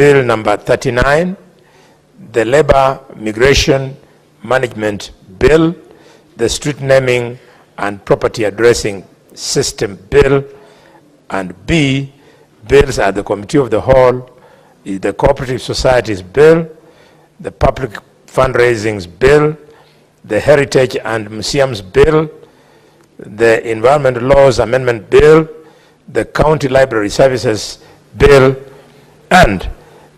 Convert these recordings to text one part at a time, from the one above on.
Bill number 39, the Labor Migration Management Bill, the Street Naming and Property Addressing System Bill, and B, bills at the Committee of the Whole, the Cooperative Societies Bill, the Public Fundraisings Bill, the Heritage and Museums Bill, the Environment Laws Amendment Bill, the County Library Services Bill, and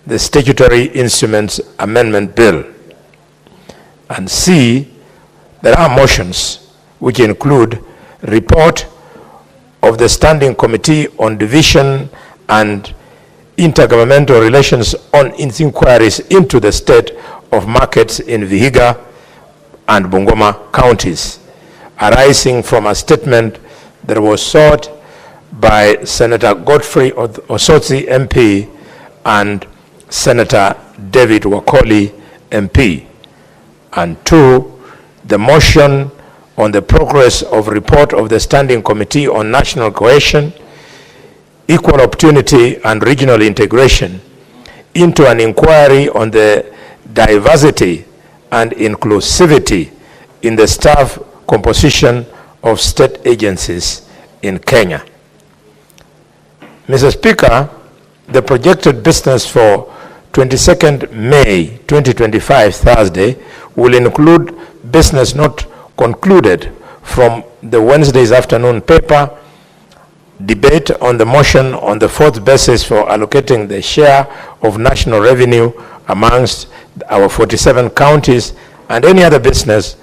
the Statutory Instruments Amendment Bill. And C, there are motions which include report of the Standing Committee on Division and Intergovernmental Relations on its inquiries into the state of markets in Vihiga and Bungoma counties, arising from a statement that was sought by Senator Godfrey Osotsi MP and Senator David Wakoli MP. And two, the motion on the progress of report of the Standing Committee on National Cohesion, Equal Opportunity and Regional Integration into an inquiry on the diversity and inclusivity in the staff composition of state agencies in Kenya. Mr. Speaker, the projected business for 22nd May 2025, Thursday, will include business not concluded from the Wednesday's afternoon paper, debate on the motion on the fourth basis for allocating the share of national revenue amongst our 47 counties, and any other business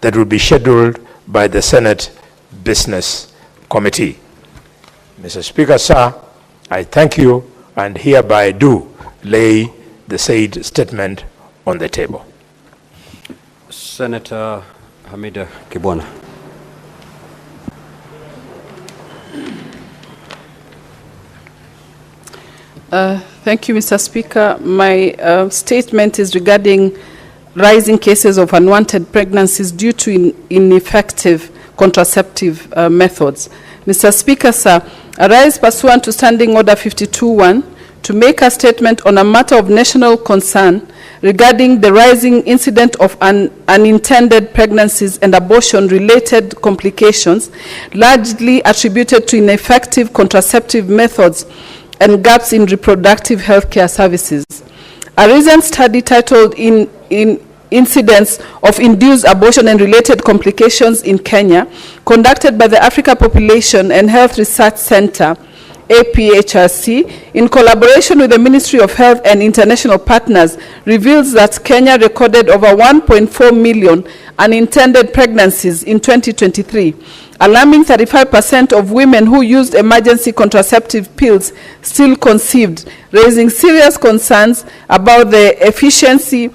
that will be scheduled by the Senate Business Committee. Mr. Speaker, sir, I thank you and hereby do lay the said statement on the table. Senator Hamida Kibwana. Thank you, Mr. Speaker. My statement is regarding rising cases of unwanted pregnancies due to ineffective contraceptive methods. Mr. Speaker, sir, I rise pursuant to Standing Order 52.1 to make a statement on a matter of national concern regarding the rising incident of unintended pregnancies and abortion-related complications, largely attributed to ineffective contraceptive methods and gaps in reproductive health care services. A recent study titled Incidence of Induced Abortion and Related Complications in Kenya, conducted by the Africa Population and Health Research Center, APHRC, in collaboration with the Ministry of Health and international partners, reveals that Kenya recorded over 1.4 million unintended pregnancies in 2023. Alarming 35% of women who used emergency contraceptive pills still conceived, raising serious concerns about the efficiency,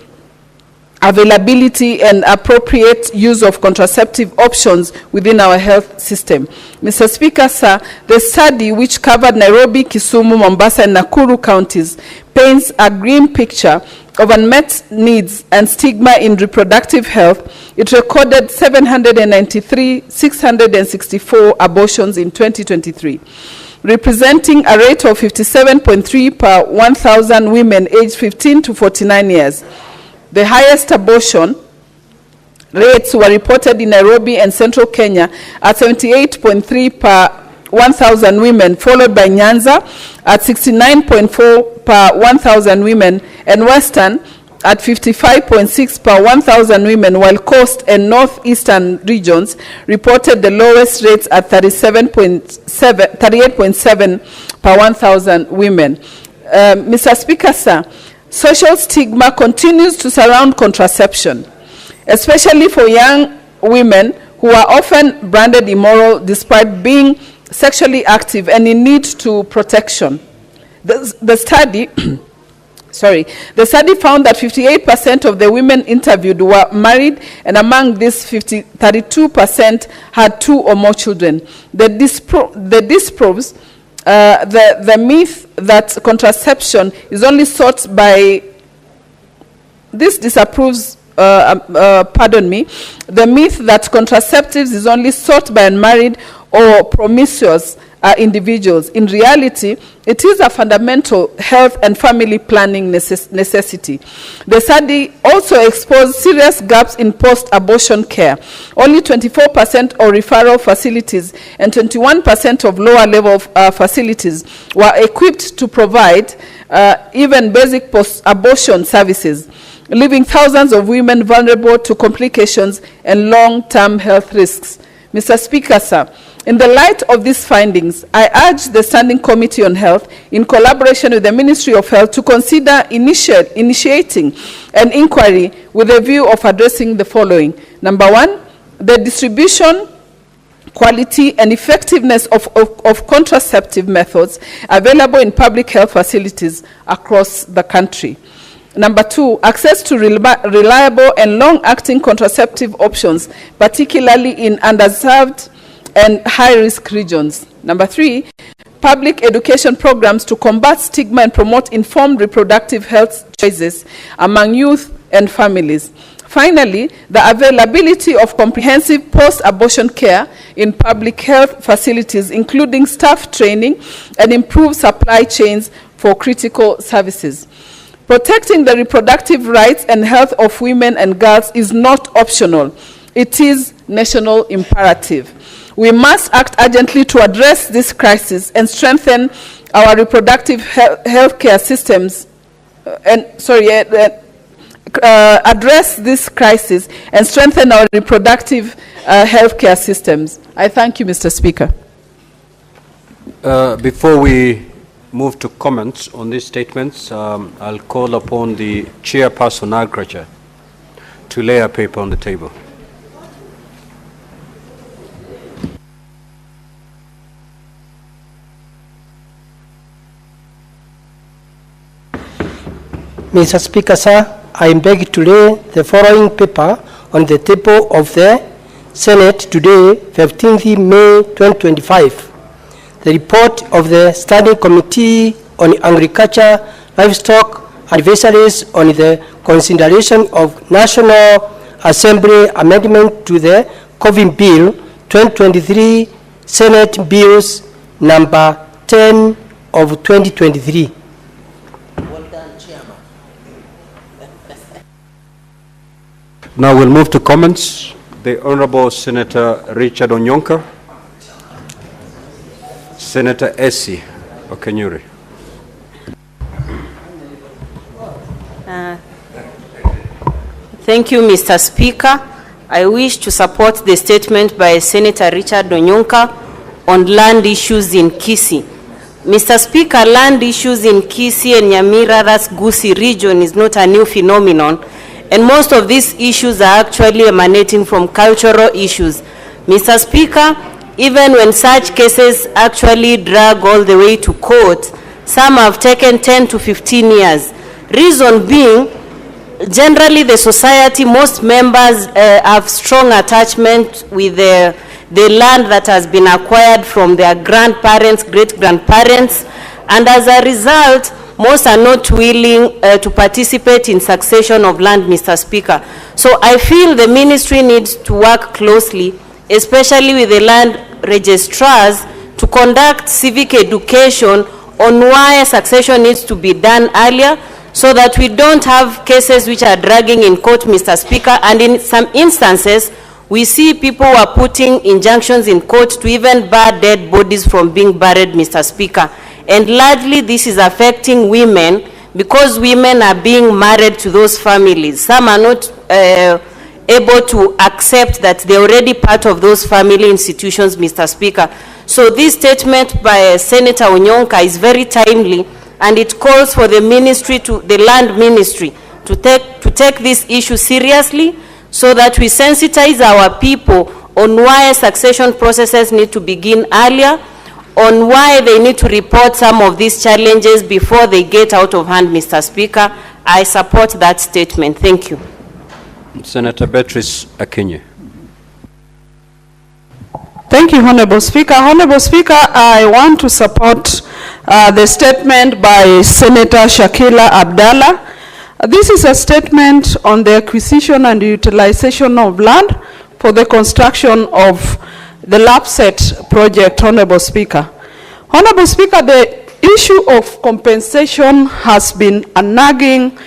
availability, and appropriate use of contraceptive options within our health system. Mr. Speaker, sir, the study, which covered Nairobi, Kisumu, Mombasa, and Nakuru counties, paints a grim picture of unmet needs and stigma in reproductive health. It recorded 793,664 abortions in 2023, representing a rate of 57.3 per 1,000 women aged 15 to 49 years. The highest abortion rates were reported in Nairobi and Central Kenya at 78.3 per 1,000 women, followed by Nyanza at 69.4 per 1,000 women, and Western at 55.6 per 1,000 women, while Coast and Northeastern regions reported the lowest rates at 38.7 per 1,000 women. Mr. Speaker, sir, social stigma continues to surround contraception, especially for young women who are often branded immoral despite being sexually active and in need to protection. The study found that 58% of the women interviewed were married, and among these, 32% had 2 or more children. This disproves the myth that contraception is only sought by, this disapproves, the myth that contraceptives is only sought by unmarried or promiscuous individuals. In reality, it is a fundamental health and family planning necessity. The study also exposed serious gaps in post-abortion care. Only 24% of referral facilities and 21% of lower-level facilities were equipped to provide even basic post-abortion services, leaving thousands of women vulnerable to complications and long-term health risks. Mr. Speaker, sir, in the light of these findings, I urge the Standing Committee on Health, in collaboration with the Ministry of Health, to consider initiating an inquiry with a view of addressing the following. Number one, the distribution, quality, and effectiveness of contraceptive methods available in public health facilities across the country. Number two, access to reliable and long-acting contraceptive options, particularly in underserved and high-risk regions. Number three, public education programs to combat stigma and promote informed reproductive health choices among youth and families. Finally, the availability of comprehensive post-abortion care in public health facilities, including staff training and improved supply chains for critical services. Protecting the reproductive rights and health of women and girls is not optional. It is national imperative. We must act urgently to address this crisis and strengthen our reproductive health care systems, address this crisis and strengthen our reproductive health care systems. I thank you, Mr. Speaker. Before we move to comments on these statements, I'll call upon the chairperson, Agriculture, to lay a paper on the table. Mr. Speaker, sir, I beg to lay the following paper on the table of the Senate today, 15th May 2025. The report of the Standing Committee on Agriculture, Livestock, Advisories on the consideration of National Assembly amendment to the COVID Bill 2023, Senate Bills number 10 of 2023. Now we'll move to comments. The Honorable Senator Richard Onyonka. Senator Essie Okenyuri. Thank you, Mr. Speaker. I wish to support the statement by Senator Richard Onyonka on land issues in Kisii. Mr. Speaker, land issues in Kisii and Nyamira Ras-Gusii region is not a new phenomenon, and most of these issues are actually emanating from cultural issues. Mr. Speaker, even when such cases actually drag all the way to court, some have taken 10 to 15 years. Reason being, generally the society, most members have strong attachment with the land that has been acquired from their grandparents, great-grandparents, and as a result, most are not willing to participate in succession of land, Mr. Speaker. So I feel the ministry needs to work closely, especially with the land registrars, to conduct civic education on why succession needs to be done earlier, so that we don't have cases which are dragging in court, Mr. Speaker, and in some instances, we see people who are putting injunctions in court to even bar dead bodies from being buried, Mr. Speaker. And largely this is affecting women because women are being married to those families. Some are not able to accept that they're already part of those family institutions, Mr. Speaker. So this statement by Senator Onyonka is very timely, and it calls for the ministry, the land ministry, to take this issue seriously, so that we sensitize our people on why succession processes need to begin earlier, on why they need to report some of these challenges before they get out of hand, Mr. Speaker. I support that statement. Thank you. Senator Beatrice Akinyi. Thank you, Honorable Speaker. Honorable Speaker, I want to support the statement by Senator Shakila Abdallah. This is a statement on the acquisition and utilization of land for the construction of the LAPSET project, Honorable Speaker. Honorable Speaker, the issue of compensation has been a nagging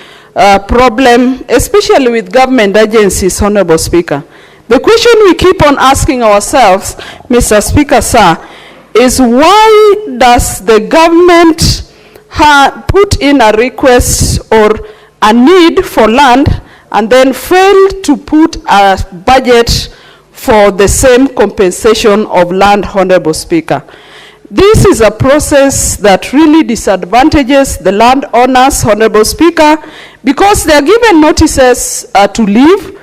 problem, especially with government agencies, Honorable Speaker. The question we keep on asking ourselves, Mr. Speaker, sir, is why does the government put in a request or a need for land and then fail to put a budget for the same compensation of land, Honorable Speaker? This is a process that really disadvantages the landowners, Honorable Speaker, because they are given notices to leave.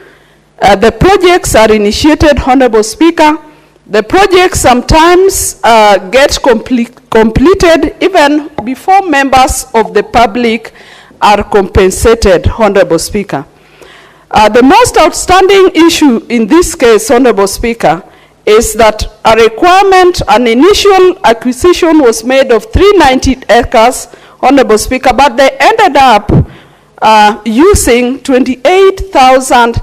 The projects are initiated, Honorable Speaker. The projects sometimes get completed even before members of the public are compensated, Honorable Speaker. The most outstanding issue in this case, Honorable Speaker, is that a requirement, an initial acquisition was made of 390 acres, Honorable Speaker, but they ended up using 28,000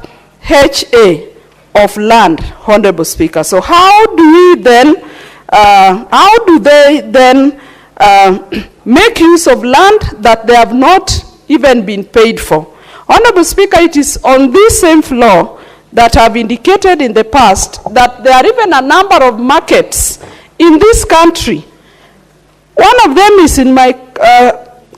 HA of land, Honorable Speaker. So how do they then make use of land that they have not even been paid for? Honorable Speaker, it is on this same floor that have indicated in the past that there are even a number of markets in this country. One of them is in my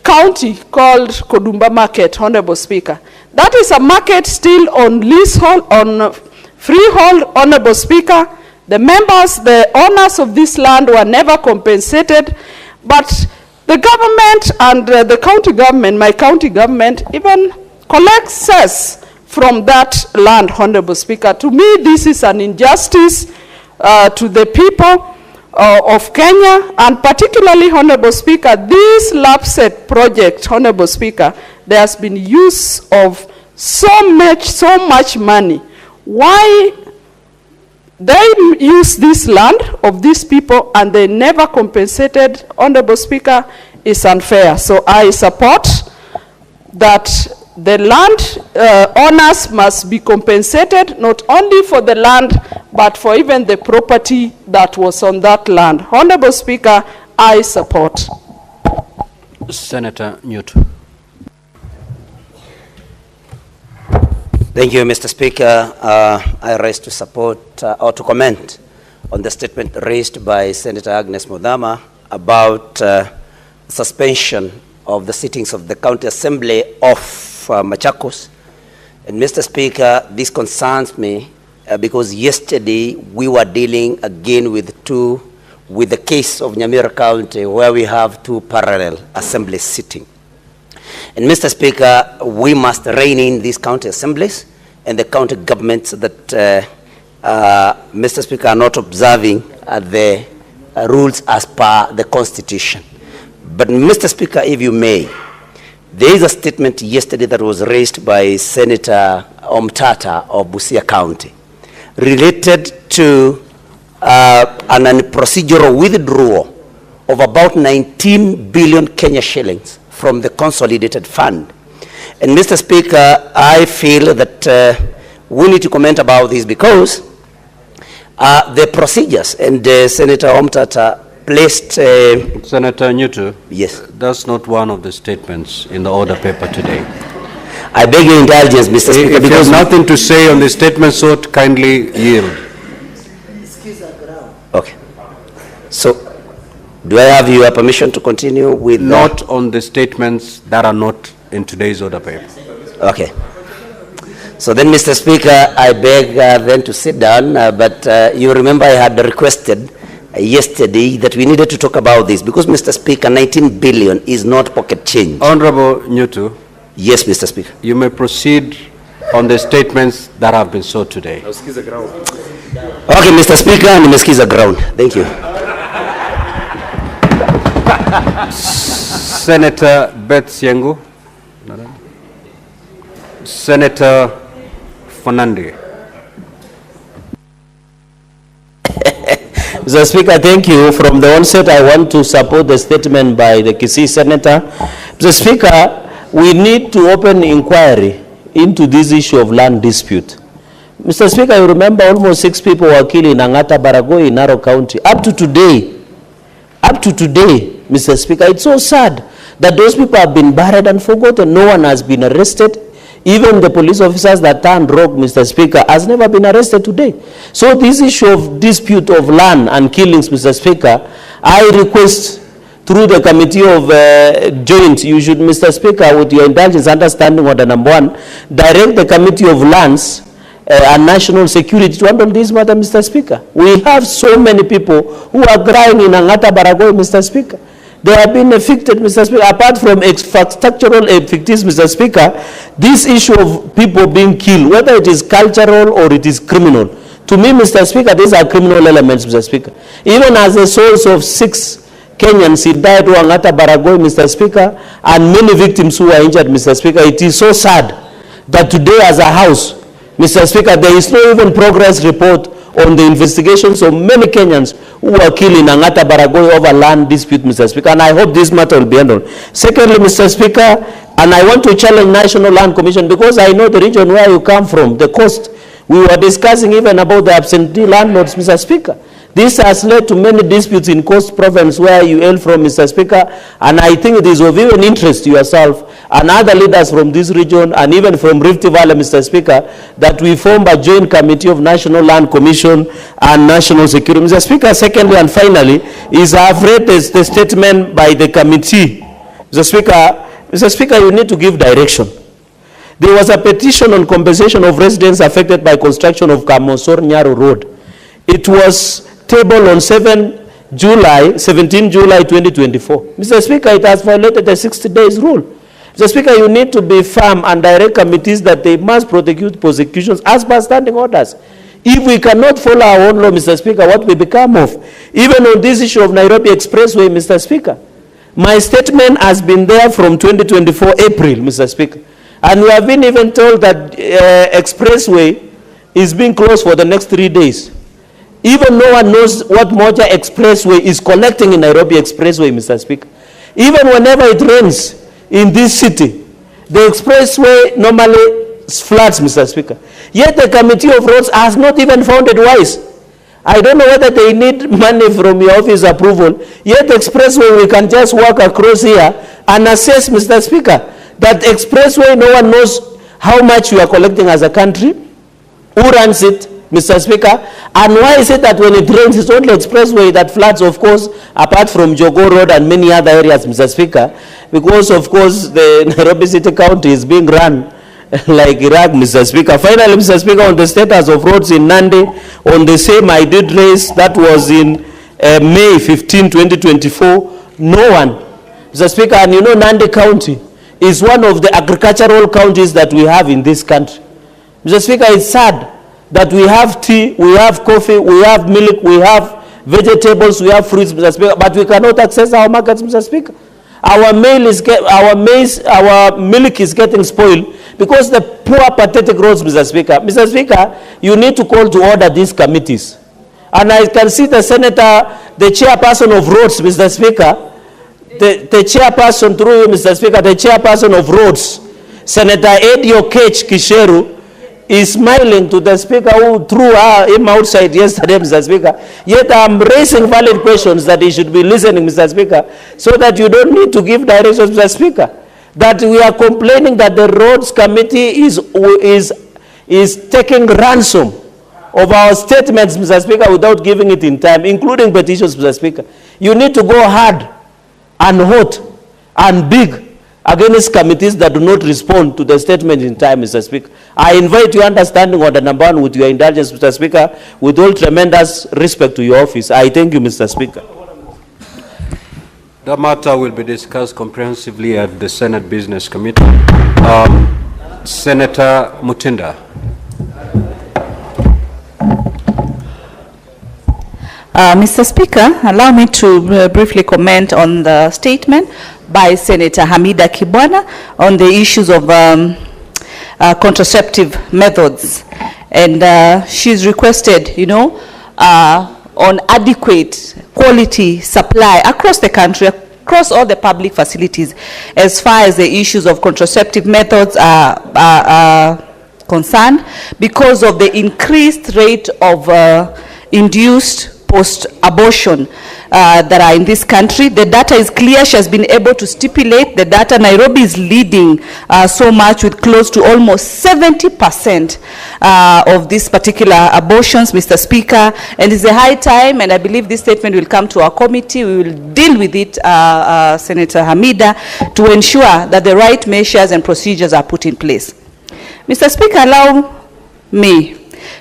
county called Kodumba Market, Honorable Speaker. That is a market still on leasehold, on freehold, Honorable Speaker. The members, the owners of this land were never compensated, but the government and the county government, my county government, even collects cess from that land, Honorable Speaker. To me, this is an injustice to the people of Kenya, and particularly, Honorable Speaker, this LAPSET project, Honorable Speaker, there has been use of so much money. Why they use this land of these people and they never compensated, Honorable Speaker, is unfair. So I support that the land owners must be compensated not only for the land, but for even the property that was on that land. Honorable Speaker, I support. Senator Newton. Thank you, Mr. Speaker. I rise to support or to comment on the statement raised by Senator Agnes Modama about suspension of the sittings of the County Assembly of Machakos. And Mr. Speaker, this concerns me because yesterday we were dealing again with the case of Nyamira County, where we have two parallel assemblies sitting. And Mr. Speaker, we must rein in these county assemblies and the county governments that, Mr. Speaker, are not observing the rules as per the Constitution. But Mr. Speaker, if you may, there is a statement yesterday that was raised by Senator Omtata of Busia County related to an procedural withdrawal of about 19 billion Kenya shillings from the consolidated fund. And Mr. Speaker, I feel that we need to comment about this because the procedures, and Senator Omtata placed... Senator Newton, yes. That's not one of the statements in the order paper today. I beg your indulgence, Mr. Speaker. If there's nothing to say on the statement, so kindly yield. Okay. So, do I have your permission to continue with... Not on the statements that are not in today's order paper. Okay. So then, Mr. Speaker, I beg then to sit down, but you remember I had requested yesterday that we needed to talk about this because, Mr. Speaker, 19 billion is not pocket change. Honorable Newton. Yes, Mr. Speaker. You may proceed on the statements that have been sought today. Okay, Mr. Speaker, nimesikiza ground. Thank you. Senator Beth Siengu. Senator Fernandez. Mr. Speaker, thank you. From the onset, I want to support the statement by the Kisii Senator. Mr. Speaker, we need to open inquiry into this issue of land dispute. Mr. Speaker, you remember almost 6 people were killed in Angata Baragoi in Narok County. Up to today, Up to today, Mr. Speaker, it's so sad that those people have been buried and forgotten. No one has been arrested. Even the police officers that turned rogue, Mr. Speaker, has never been arrested today. So this issue of dispute of land and killings, Mr. Speaker, I request through the committee of joint, you should, Mr. Speaker, with your indulgence, understanding order number 1, direct the committee of lands and national security to handle this matter, Mr. Speaker. We have so many people who are crying in Angata Baragoi, Mr. Speaker. They have been evicted, Mr. Speaker. Apart from structural evictees, Mr. Speaker, this issue of people being killed, whether it is cultural or it is criminal, to me, Mr. Speaker, these are criminal elements, Mr. Speaker. Even as the souls of 6 Kenyans in died to Angata Baragoi, Mr. Speaker, and many victims who are injured, Mr. Speaker, it is so sad that today as a house, Mr. Speaker, there is no even progress report on the investigations of many Kenyans who were killed in Angata Baragoi over land dispute, Mr. Speaker, and I hope this matter will be handled. Secondly, Mr. Speaker, and I want to challenge National Land Commission, because I know the region where you come from, the coast. We were discussing even about the absentee landlords, Mr. Speaker. This has led to many disputes in Coast Province where you hail from, Mr. Speaker, and I think it is of even interest to yourself and other leaders from this region and even from Rift Valley, Mr. Speaker, that we form a joint committee of National Land Commission and National Security. Mr. Speaker, secondly and finally, is I have read the statement by the committee. Mr. Speaker, you need to give direction. There was a petition on compensation of residents affected by construction of Kamosor Nyaro Road. It was tabled on 17 July 2024. Mr. Speaker, it has violated the 60 days rule. Mr. Speaker, you need to be firm and direct committees that they must prosecute prosecutions as per standing orders. If we cannot follow our own law, Mr. Speaker, what will become of? Even on this issue of Nairobi Expressway, Mr. Speaker, my statement has been there from 2024 April, Mr. Speaker. And we have been even told that Expressway is being closed for the next 3 days. Even no one knows what Moja Expressway is collecting in Nairobi Expressway, Mr. Speaker. Even whenever it rains in this city, the expressway normally floods, Mr. Speaker. Yet the Committee of Roads has not even found it wise. I don't know whether they need money from your office approval. Yet the expressway, we can just walk across here and assess, Mr. Speaker, that expressway, no one knows how much we are collecting as a country, who runs it, Mr. Speaker, and why is it that when it rains, it's only expressway that floods, of course, apart from Jogo Road and many other areas, Mr. Speaker, because, of course, the Nairobi City County is being run like Iraq, Mr. Speaker. Finally, Mr. Speaker, on the status of roads in Nandi, on the same I did raise, that was in May 15, 2024, no one, Mr. Speaker, and you know Nandi County is one of the agricultural counties that we have in this country. Mr. Speaker, it's sad that we have tea, we have coffee, we have milk, we have vegetables, we have fruits, Mr. Speaker, but we cannot access our markets, Mr. Speaker. Our milk is getting spoiled because the poor, pathetic roads, Mr. Speaker. Mr. Speaker, you need to call to order these committees. And I can see the senator, the chairperson of roads, Mr. Speaker, the chairperson, through you, Mr. Speaker, the chairperson of roads, Senator Edio Kech Kisheru, is smiling to the Speaker who threw him outside yesterday, Mr. Speaker. Yet I'm raising valid questions that he should be listening, Mr. Speaker, so that you don't need to give directions, Mr. Speaker. That we are complaining that the Roads Committee is taking ransom of our statements, Mr. Speaker, without giving it in time, including petitions, Mr. Speaker. You need to go hard and hot and big against committees that do not respond to the statement in time, Mr. Speaker. I invite your understanding on the number one with your indulgence, Mr. Speaker, with all tremendous respect to your office. I thank you, Mr. Speaker. The matter will be discussed comprehensively at the Senate Business Committee. Senator Mutinda. Mr. Speaker, allow me to briefly comment on the statement by Senator Hamida Kibwana on the issues of contraceptive methods. And she's requested, on adequate quality supply across the country, across all the public facilities, as far as the issues of contraceptive methods are concerned, because of the increased rate of induced post-abortion that are in this country. The data is clear. She has been able to stipulate the data. Nairobi is leading so much, with close to almost 70% of these particular abortions, Mr. Speaker. And it's a high time, and I believe this statement will come to our committee. We will deal with it, Senator Hamida, to ensure that the right measures and procedures are put in place. Mr. Speaker, allow me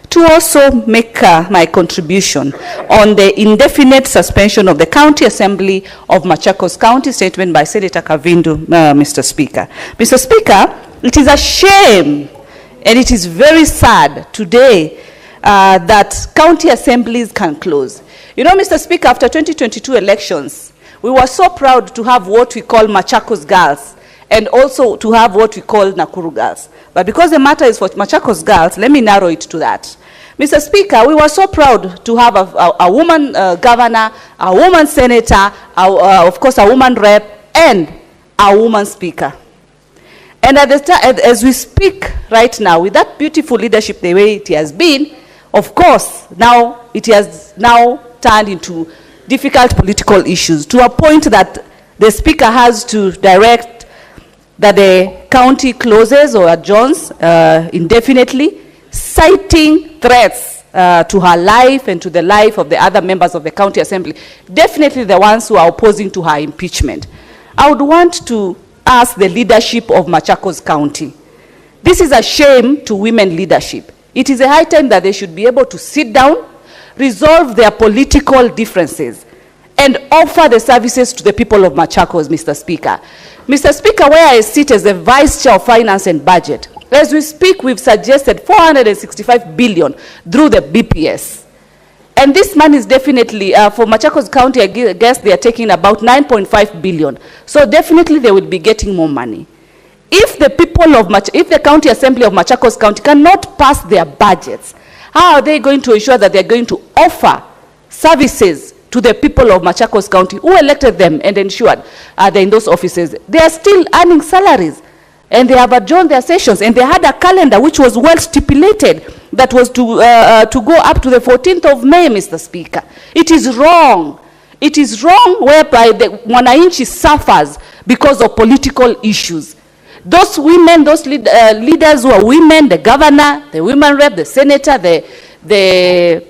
to also make my contribution on the indefinite suspension of the County Assembly of Machakos County, statement by Senator Kavindu, Mr. Speaker. Mr. Speaker, it is a shame and it is very sad today that county assemblies can close. You know, Mr. Speaker, after 2022 elections, we were so proud to have what we call Machakos girls, and also to have what we call Nakuru girls. But because the matter is for Machakos girls, let me narrow it to that. Mr. Speaker, we were so proud to have a woman governor, a woman senator, of course a woman rep, and a woman speaker. And at the as we speak right now, with that beautiful leadership the way it has been, of course, now it has now turned into difficult political issues, to a point that the speaker has to direct that the county closes or adjourns indefinitely, citing threats to her life and to the life of the other members of the county assembly, definitely the ones who are opposing to her impeachment. I would want to ask the leadership of Machakos County. This is a shame to women leadership. It is a high time that they should be able to sit down, resolve their political differences, and offer the services to the people of Machakos, Mr. Speaker. Mr. Speaker, where I sit as the Vice Chair of Finance and Budget, as we speak, we've suggested 465 billion through the BPS. And this money is definitely, for Machakos County, I guess they are taking about 9.5 billion. So definitely they will be getting more money. If the people of if the County Assembly of Machakos County cannot pass their budgets, how are they going to ensure that they're going to offer services to the people of Machakos County who elected them and ensured they're in those offices? They are still earning salaries, and they have adjourned their sessions, and they had a calendar which was well stipulated that was to go up to the 14th of May, Mr. Speaker. It is wrong. It is wrong whereby the Mwananchi suffers because of political issues. Those women, those leaders who are women, the governor, the women rep, the senator, the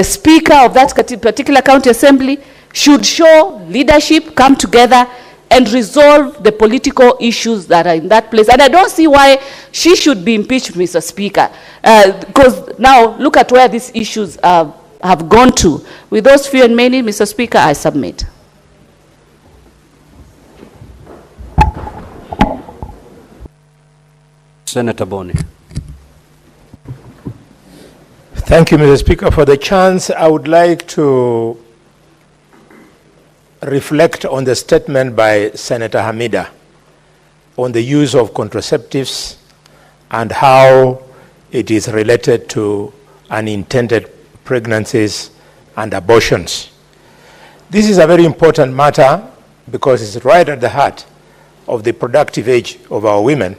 speaker of that particular county assembly should show leadership, come together and resolve the political issues that are in that place. And I don't see why she should be impeached, Mr. Speaker, because now look at where these issues have gone to. With those few and many, Mr. Speaker, I submit. Senator Boni. Thank you, Mr. Speaker, for the chance. I would like to reflect on the statement by Senator Hamida on the use of contraceptives and how it is related to unintended pregnancies and abortions. This is a very important matter because it's right at the heart of the productive age of our women.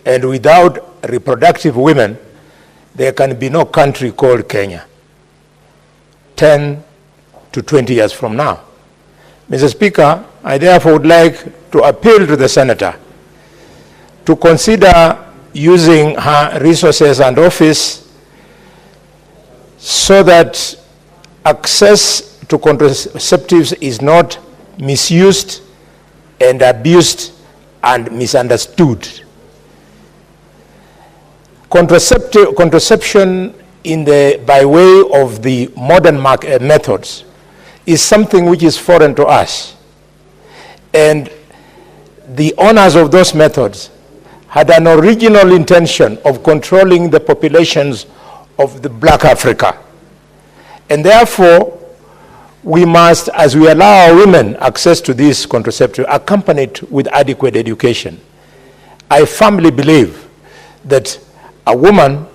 And without reproductive women, there can be no country called Kenya 10 to 20 years from now. Mr. Speaker, I therefore would like to appeal to the Senator to consider using her resources and office so that access to contraceptives is not misused and abused and misunderstood. Contraception by way of the modern methods is something which is foreign to us. And the owners of those methods had an original intention of controlling the populations of the Black Africa. And therefore, we must, as we allow our women access to this contraceptive, accompany it with adequate education. I firmly believe that a woman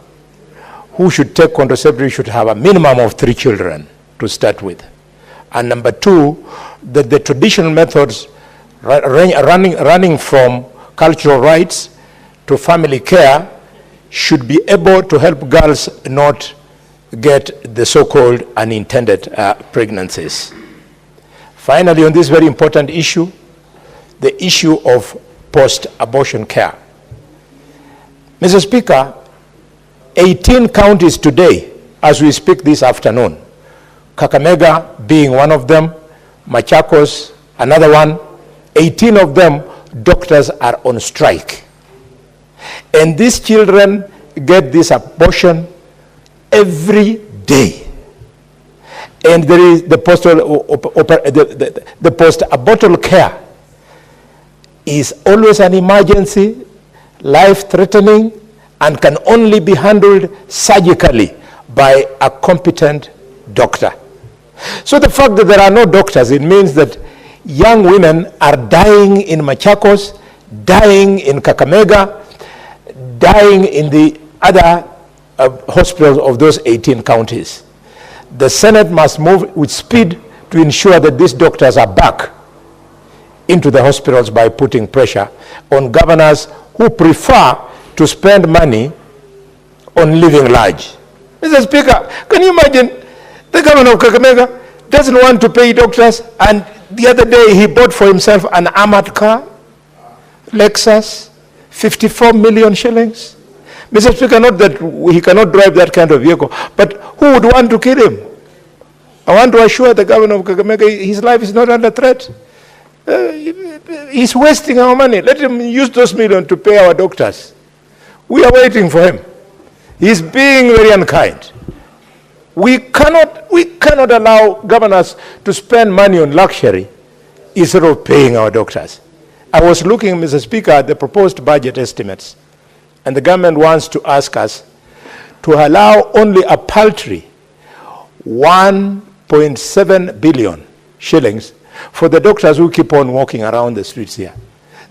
who should take contraceptive should have a minimum of 3 children to start with. And number 2, that the traditional methods running from cultural rights to family care should be able to help girls not get the so-called unintended pregnancies. Finally, on this very important issue, the issue of post-abortion care. Mr. Speaker, 18 counties today, as we speak this afternoon, Kakamega being one of them, Machakos another one, 18 of them, doctors are on strike. And these children get this abortion every day. And there is the post-abortal care is always an emergency, life-threatening, and can only be handled surgically by a competent doctor. So the fact that there are no doctors, it means that young women are dying in Machakos, dying in Kakamega, dying in the other hospitals of those 18 counties. The Senate must move with speed to ensure that these doctors are back into the hospitals by putting pressure on governors who prefer to spend money on living large. Mr. Speaker, can you imagine the governor of Kakamega doesn't want to pay doctors, and the other day he bought for himself an armored car, Lexus, 54 million shillings. Mr. Speaker, not that he cannot drive that kind of vehicle, but who would want to kill him? I want to assure the governor of Kakamega his life is not under threat. He's wasting our money. Let him use those millions to pay our doctors. We are waiting for him. He's being very unkind. We cannot allow governors to spend money on luxury instead of paying our doctors. I was looking, Mr. Speaker, at the proposed budget estimates, and the government wants to ask us to allow only a paltry 1.7 billion shillings for the doctors who keep on walking around the streets here.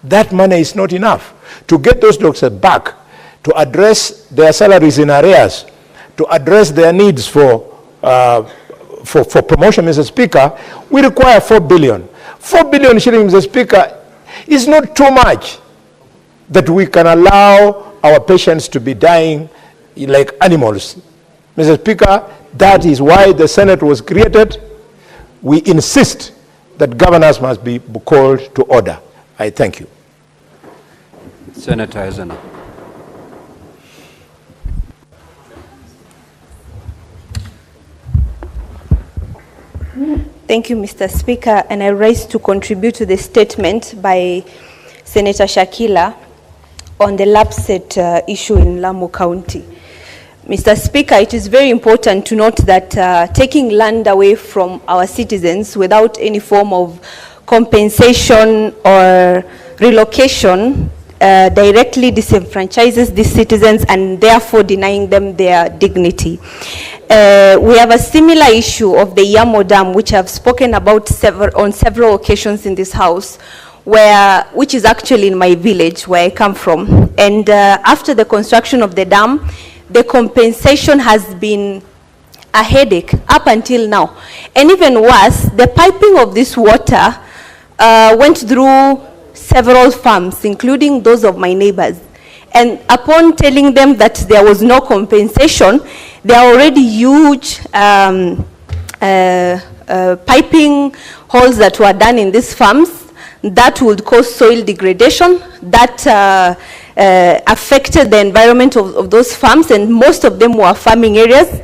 That money is not enough to get those doctors back, to address their salaries in arrears, to address their needs for promotion, Mr. Speaker. We require 4 billion. 4 billion shillings, Mr. Speaker, is not too much that we can allow our patients to be dying like animals. Mr. Speaker, that is why the Senate was created. We insist that governors must be called to order. I thank you. Senator Ezena. Thank you, Mr. Speaker, and I rise to contribute to the statement by Senator Shakila on the LAPSSET issue in Lamu County. Mr. Speaker, it is very important to note that taking land away from our citizens without any form of compensation or relocation directly disenfranchises these citizens and therefore denying them their dignity. We have a similar issue of the Yamo Dam, which I've spoken about on several occasions in this house, which is actually in my village where I come from. And after the construction of the dam, the compensation has been a headache up until now. And even worse, the piping of this water went through several farms, including those of my neighbors. And upon telling them that there was no compensation, there are already huge piping holes that were done in these farms that would cause soil degradation, that affected the environment of those farms, and most of them were farming areas.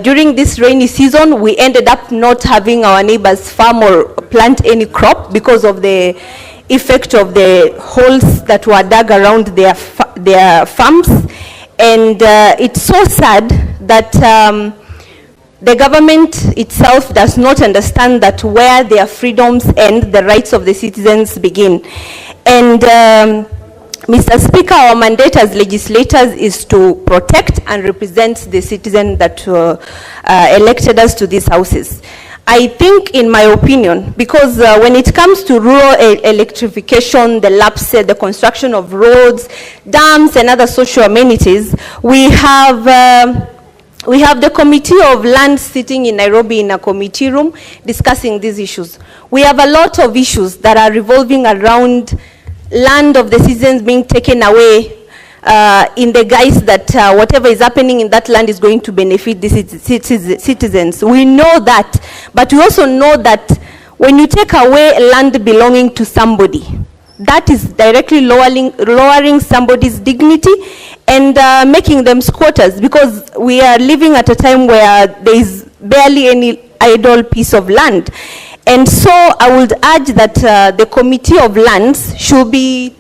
During this rainy season, we ended up not having our neighbors farm or plant any crop because of the effect of the holes that were dug around their farms. And it's so sad that the government itself does not understand that where their freedoms end, the rights of the citizens begin. And Mr. Speaker, our mandate as legislators is to protect and represent the citizen that elected us to these houses. I think, in my opinion, because when it comes to rural electrification, the LAPSSET, the construction of roads, dams, and other social amenities, we have the Committee of Land sitting in Nairobi in a committee room discussing these issues. We have a lot of issues that are revolving around land of the citizens being taken away in the guise that whatever is happening in that land is going to benefit the citizens. We know that, but we also know that when you take away land belonging to somebody, that is directly lowering somebody's dignity and making them squatters, because we are living at a time where there is barely any idle piece of land. And so I would urge that the Committee of Lands should be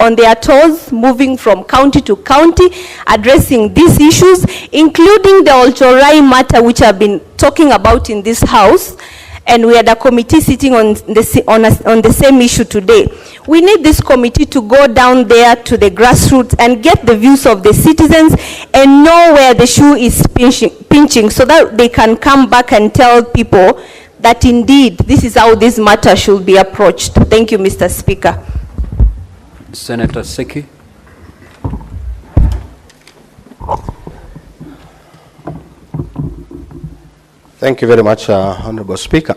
on their toes, moving from county to county, addressing these issues, including the Olchorai matter, which I've been talking about in this house. And we had a committee sitting on the same issue today. We need this committee to go down there to the grassroots and get the views of the citizens and know where the shoe is pinching so that they can come back and tell people that indeed this is how this matter should be approached. Thank you, Mr. Speaker. Senator Seki. Thank you very much, Honorable Speaker.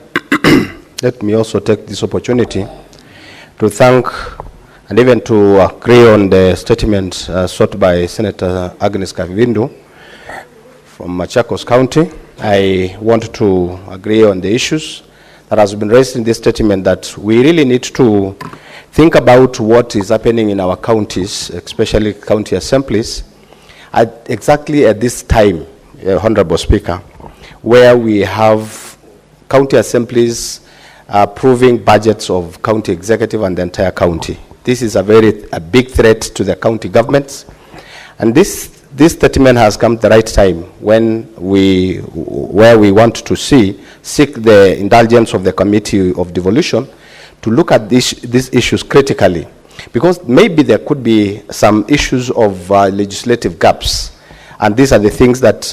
Let me also take this opportunity to thank and even to agree on the statement sought by Senator Agnes Kavindu from Machakos County. I want to agree on the issues that has been raised in this statement, that we really need to think about what is happening in our counties, especially county assemblies, exactly at this time, Honorable Speaker, where we have county assemblies approving budgets of county executive and the entire county. This is a big threat to the county governments, and this statement has come at the right time where we want to seek the indulgence of the Committee of Devolution to look at these issues critically, because maybe there could be some issues of legislative gaps, and these are the things that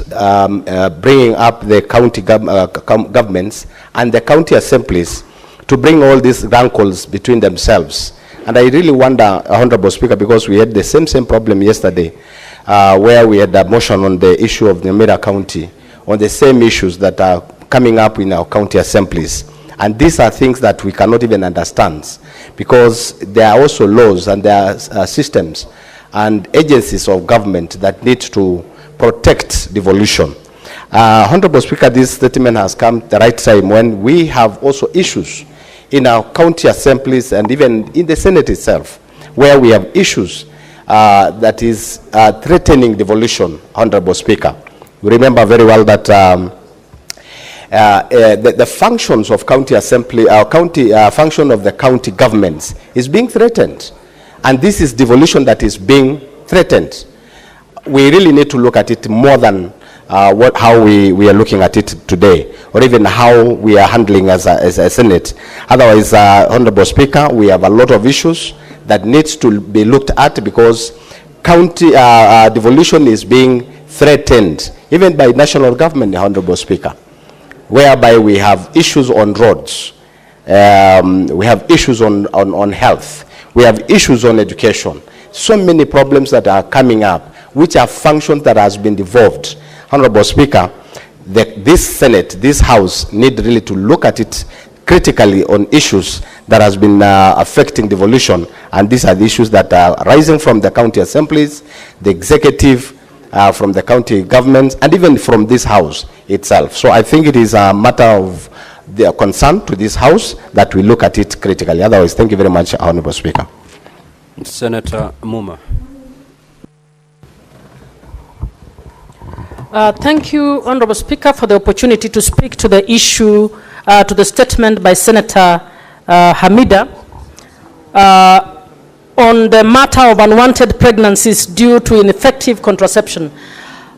bringing up the county governments and the county assemblies to bring all these rankles between themselves. And I really wonder, Honorable Speaker, because we had the same problem yesterday, where we had a motion on the issue of Nyamira County, on the same issues that are coming up in our county assemblies. And these are things that we cannot even understand, because there are also laws and there are systems and agencies of government that need to protect devolution. Honorable Speaker, this statement has come at the right time when we have also issues in our county assemblies and even in the Senate itself, where we have issues that is threatening devolution, Honorable Speaker. We remember very well that the functions of county assembly, function of the county governments is being threatened. And this is devolution that is being threatened. We really need to look at it more than how we are looking at it today, or even how we are handling as a Senate. Otherwise, Honorable Speaker, we have a lot of issues that needs to be looked at, because county devolution is being threatened, even by national government, Honorable Speaker, whereby we have issues on roads, we have issues on health, we have issues on education. So many problems that are coming up, which are functions that has been devolved. Honorable Speaker, this Senate, this House, need really to look at it critically on issues that has been affecting devolution, and these are the issues that are rising from the county assemblies, the executive, from the county governments, and even from this House itself. So I think it is a matter of the concern to this House that we look at it critically. Otherwise, thank you very much, Honorable Speaker. Senator Muma. Thank you, Honorable Speaker, for the opportunity to speak to the issue, to the statement by Senator Hamida on the matter of unwanted pregnancies due to ineffective contraception.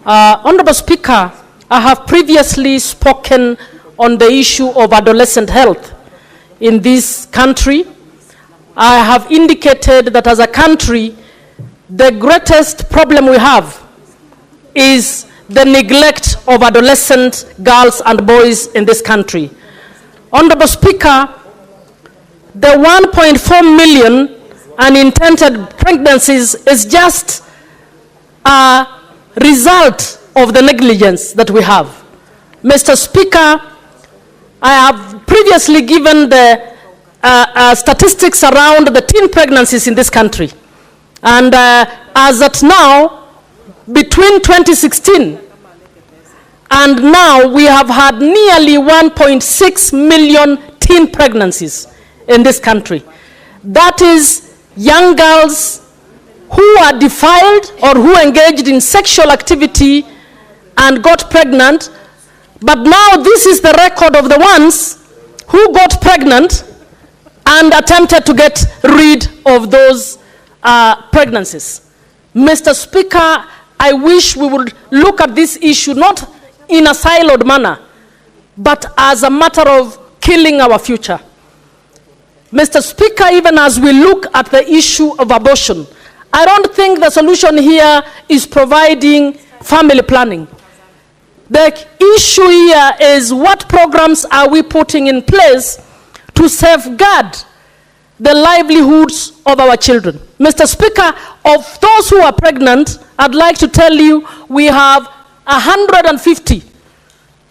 Honorable Speaker, I have previously spoken on the issue of adolescent health in this country. I have indicated that as a country, the greatest problem we have is the neglect of adolescent girls and boys in this country. Honorable Speaker, the 1.4 million unintended pregnancies is just a result of the negligence that we have. Mr. Speaker, I have previously given the statistics around the teen pregnancies in this country. And as at now, between 2016 and now, we have had nearly 1.6 million teen pregnancies in this country. That is young girls who are defiled or who engaged in sexual activity and got pregnant. But now this is the record of the ones who got pregnant and attempted to get rid of those pregnancies. Mr. Speaker, I wish we would look at this issue not in a siloed manner, but as a matter of killing our future. Mr. Speaker, even as we look at the issue of abortion, I don't think the solution here is providing family planning. The issue here is what programs are we putting in place to safeguard the livelihoods of our children. Mr. Speaker, of those who are pregnant, I'd like to tell you we have 150,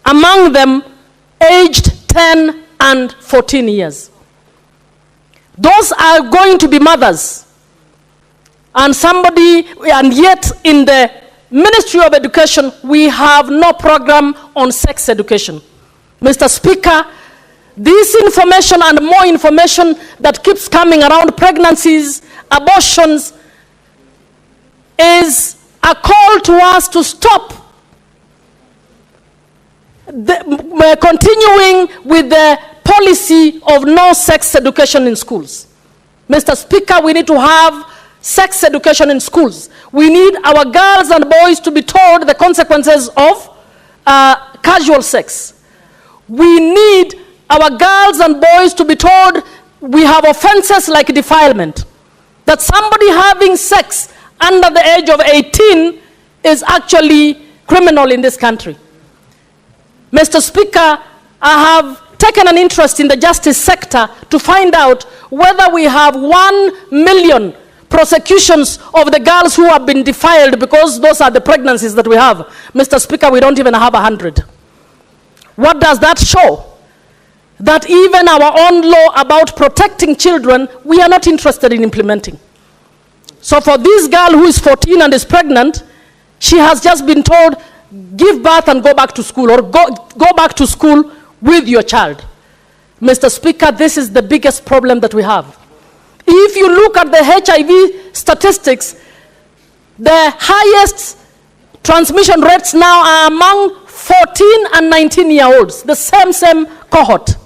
among them aged 10 and 14 years. Those are going to be mothers. And yet in the Ministry of Education, we have no program on sex education. Mr. Speaker, this information and more information that keeps coming around pregnancies, abortions, is a call to us to stop continuing with the policy of no sex education in schools. Mr. Speaker, we need to have sex education in schools. We need our girls and boys to be told the consequences of casual sex. We need our girls and boys to be told we have offenses like defilement. That somebody having sex under the age of 18 is actually criminal in this country. Mr. Speaker, I have taken an interest in the justice sector to find out whether we have 1 million prosecutions of the girls who have been defiled, because those are the pregnancies that we have. Mr. Speaker, we don't even have 100. What does that show? That even our own law about protecting children, we are not interested in implementing. So for this girl who is 14 and is pregnant, she has just been told, give birth and go back to school, or go back to school with your child. Mr. Speaker, this is the biggest problem that we have. If you look at the HIV statistics, the highest transmission rates now are among 14 and 19-year-olds, the same cohort.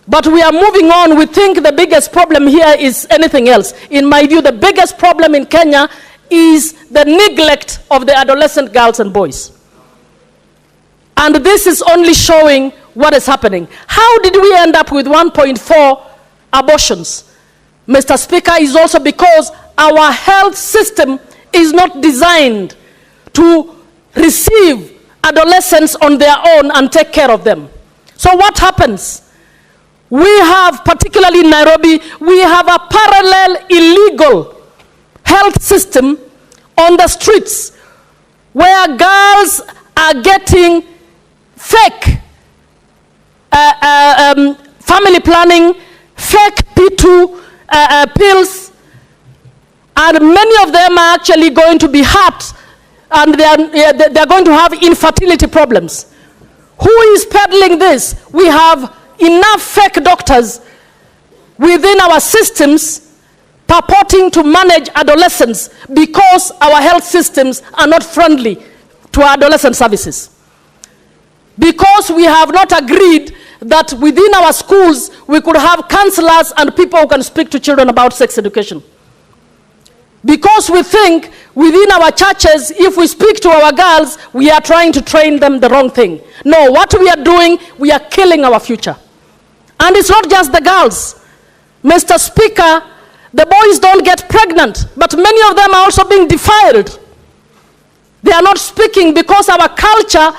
But we are moving on. We think the biggest problem here is anything else. In my view, the biggest problem in Kenya is the neglect of the adolescent girls and boys. And this is only showing what is happening. How did we end up with 1.4 abortions? Mr. Speaker, is also because our health system is not designed to receive adolescents on their own and take care of them. So what happens? We have, particularly in Nairobi, we have a parallel illegal health system on the streets where girls are getting fake family planning, fake P2 pills, and many of them are actually going to be hurt, and they are going to have infertility problems. Who is peddling this? We have enough fake doctors within our systems purporting to manage adolescents because our health systems are not friendly to adolescent services. Because we have not agreed that within our schools we could have counselors and people who can speak to children about sex education. Because we think within our churches, if we speak to our girls, we are trying to train them the wrong thing. No, what we are doing, we are killing our future. And it's not just the girls. Mr. Speaker, the boys don't get pregnant, but many of them are also being defiled. They are not speaking because our culture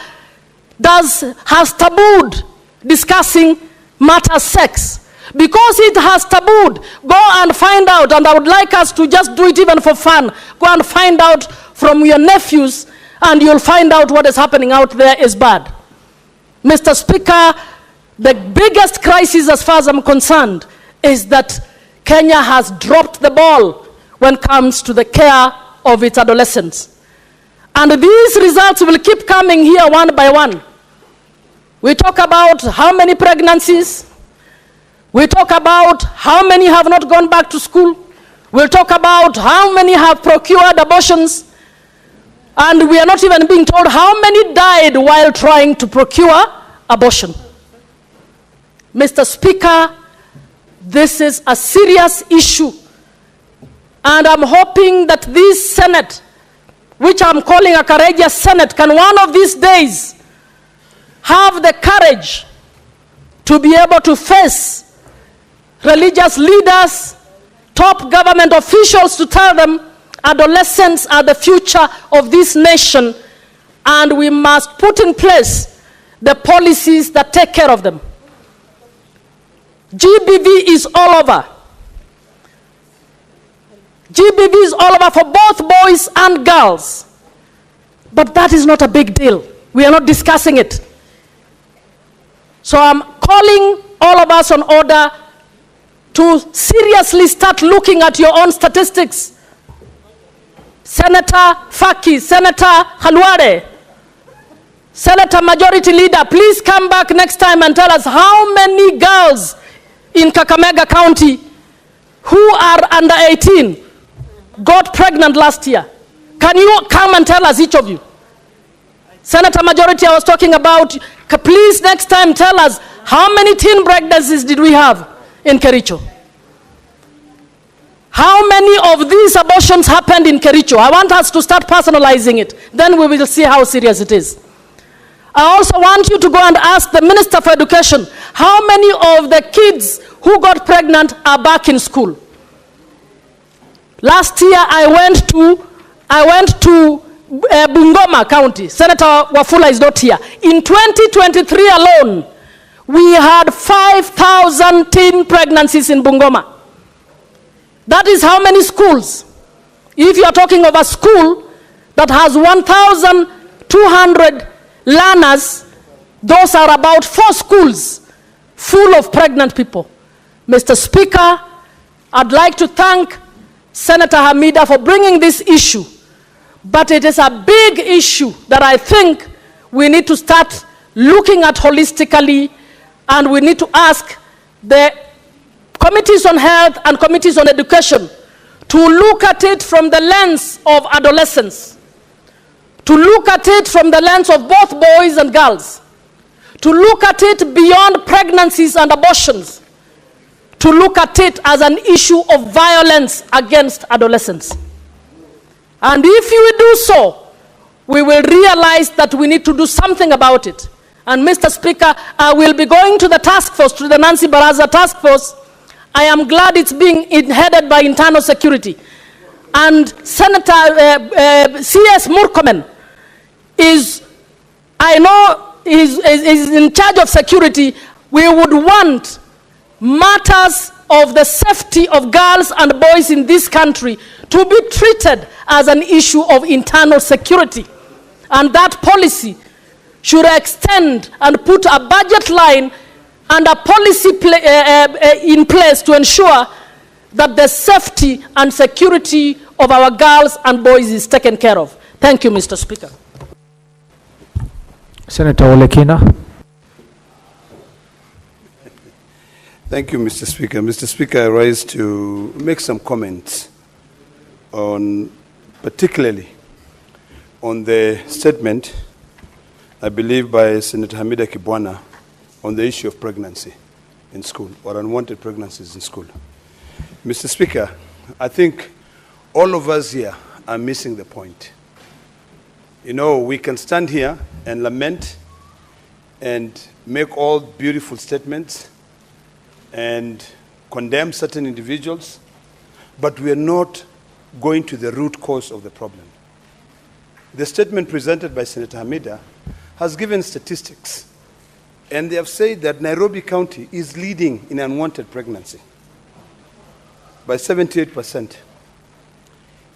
has tabooed discussing matters sex. Because it has tabooed, go and find out, and I would like us to just do it even for fun. Go and find out from your nephews, and you'll find out what is happening out there is bad. Mr. Speaker, the biggest crisis as far as I'm concerned is that Kenya has dropped the ball when it comes to the care of its adolescents. And these results will keep coming here one by one. We talk about how many pregnancies. We talk about how many have not gone back to school. We'll talk about how many have procured abortions. And we are not even being told how many died while trying to procure abortion. Mr. Speaker, this is a serious issue. And I'm hoping that this Senate, which I'm calling a courageous Senate, can one of these days have the courage to be able to face religious leaders, top government officials, to tell them adolescents are the future of this nation and we must put in place the policies that take care of them. GBV is all over. GBV is all over for both boys and girls. But that is not a big deal. We are not discussing it. So I'm calling all of us on order to seriously start looking at your own statistics. Senator Faki, Senator Halware, Senator Majority Leader, please come back next time and tell us how many girls in Kakamega County who are under 18 got pregnant last year. Can you come and tell us, each of you? Senator Majority, I was talking about, please next time tell us how many teen pregnancies did we have in Kericho? How many of these abortions happened in Kericho? I want us to start personalizing it. Then we will see how serious it is. I also want you to go and ask the Minister for Education, how many of the kids who got pregnant are back in school? Last year I went to Bungoma County. Senator Wafula is not here. In 2023 alone, we had 5,000 teen pregnancies in Bungoma. That is how many schools? If you are talking of a school that has 1,200 learners, those are about 4 schools full of pregnant people. Mr. Speaker, I'd like to thank Senator Hamida for bringing this issue, but it is a big issue that I think we need to start looking at holistically, and we need to ask the committees on health and committees on education to look at it from the lens of adolescence, to look at it from the lens of both boys and girls, to look at it beyond pregnancies and abortions, to look at it as an issue of violence against adolescents. And if you do so, we will realize that we need to do something about it. And Mr. Speaker, I will be going to the task force, to the Nancy Baraza task force. I am glad it's being headed by internal security. And Senator C.S. Murkomen is, I know, is in charge of security. We would want matters of the safety of girls and boys in this country to be treated as an issue of internal security. And that policy should extend and put a budget line and a policy in place to ensure that the safety and security of our girls and boys is taken care of. Thank you, Mr. Speaker. Senator Olekina. Thank you, Mr. Speaker. Mr. Speaker, I rise to make some comments on, particularly on the statement, I believe, by Senator Hamida Kibwana on the issue of pregnancy in school, or unwanted pregnancies in school. Mr. Speaker, I think all of us here are missing the point. You know, we can stand here and lament and make all beautiful statements and condemn certain individuals, but we are not going to the root cause of the problem. The statement presented by Senator Hamida has given statistics, and they have said that Nairobi County is leading in unwanted pregnancy by 78%.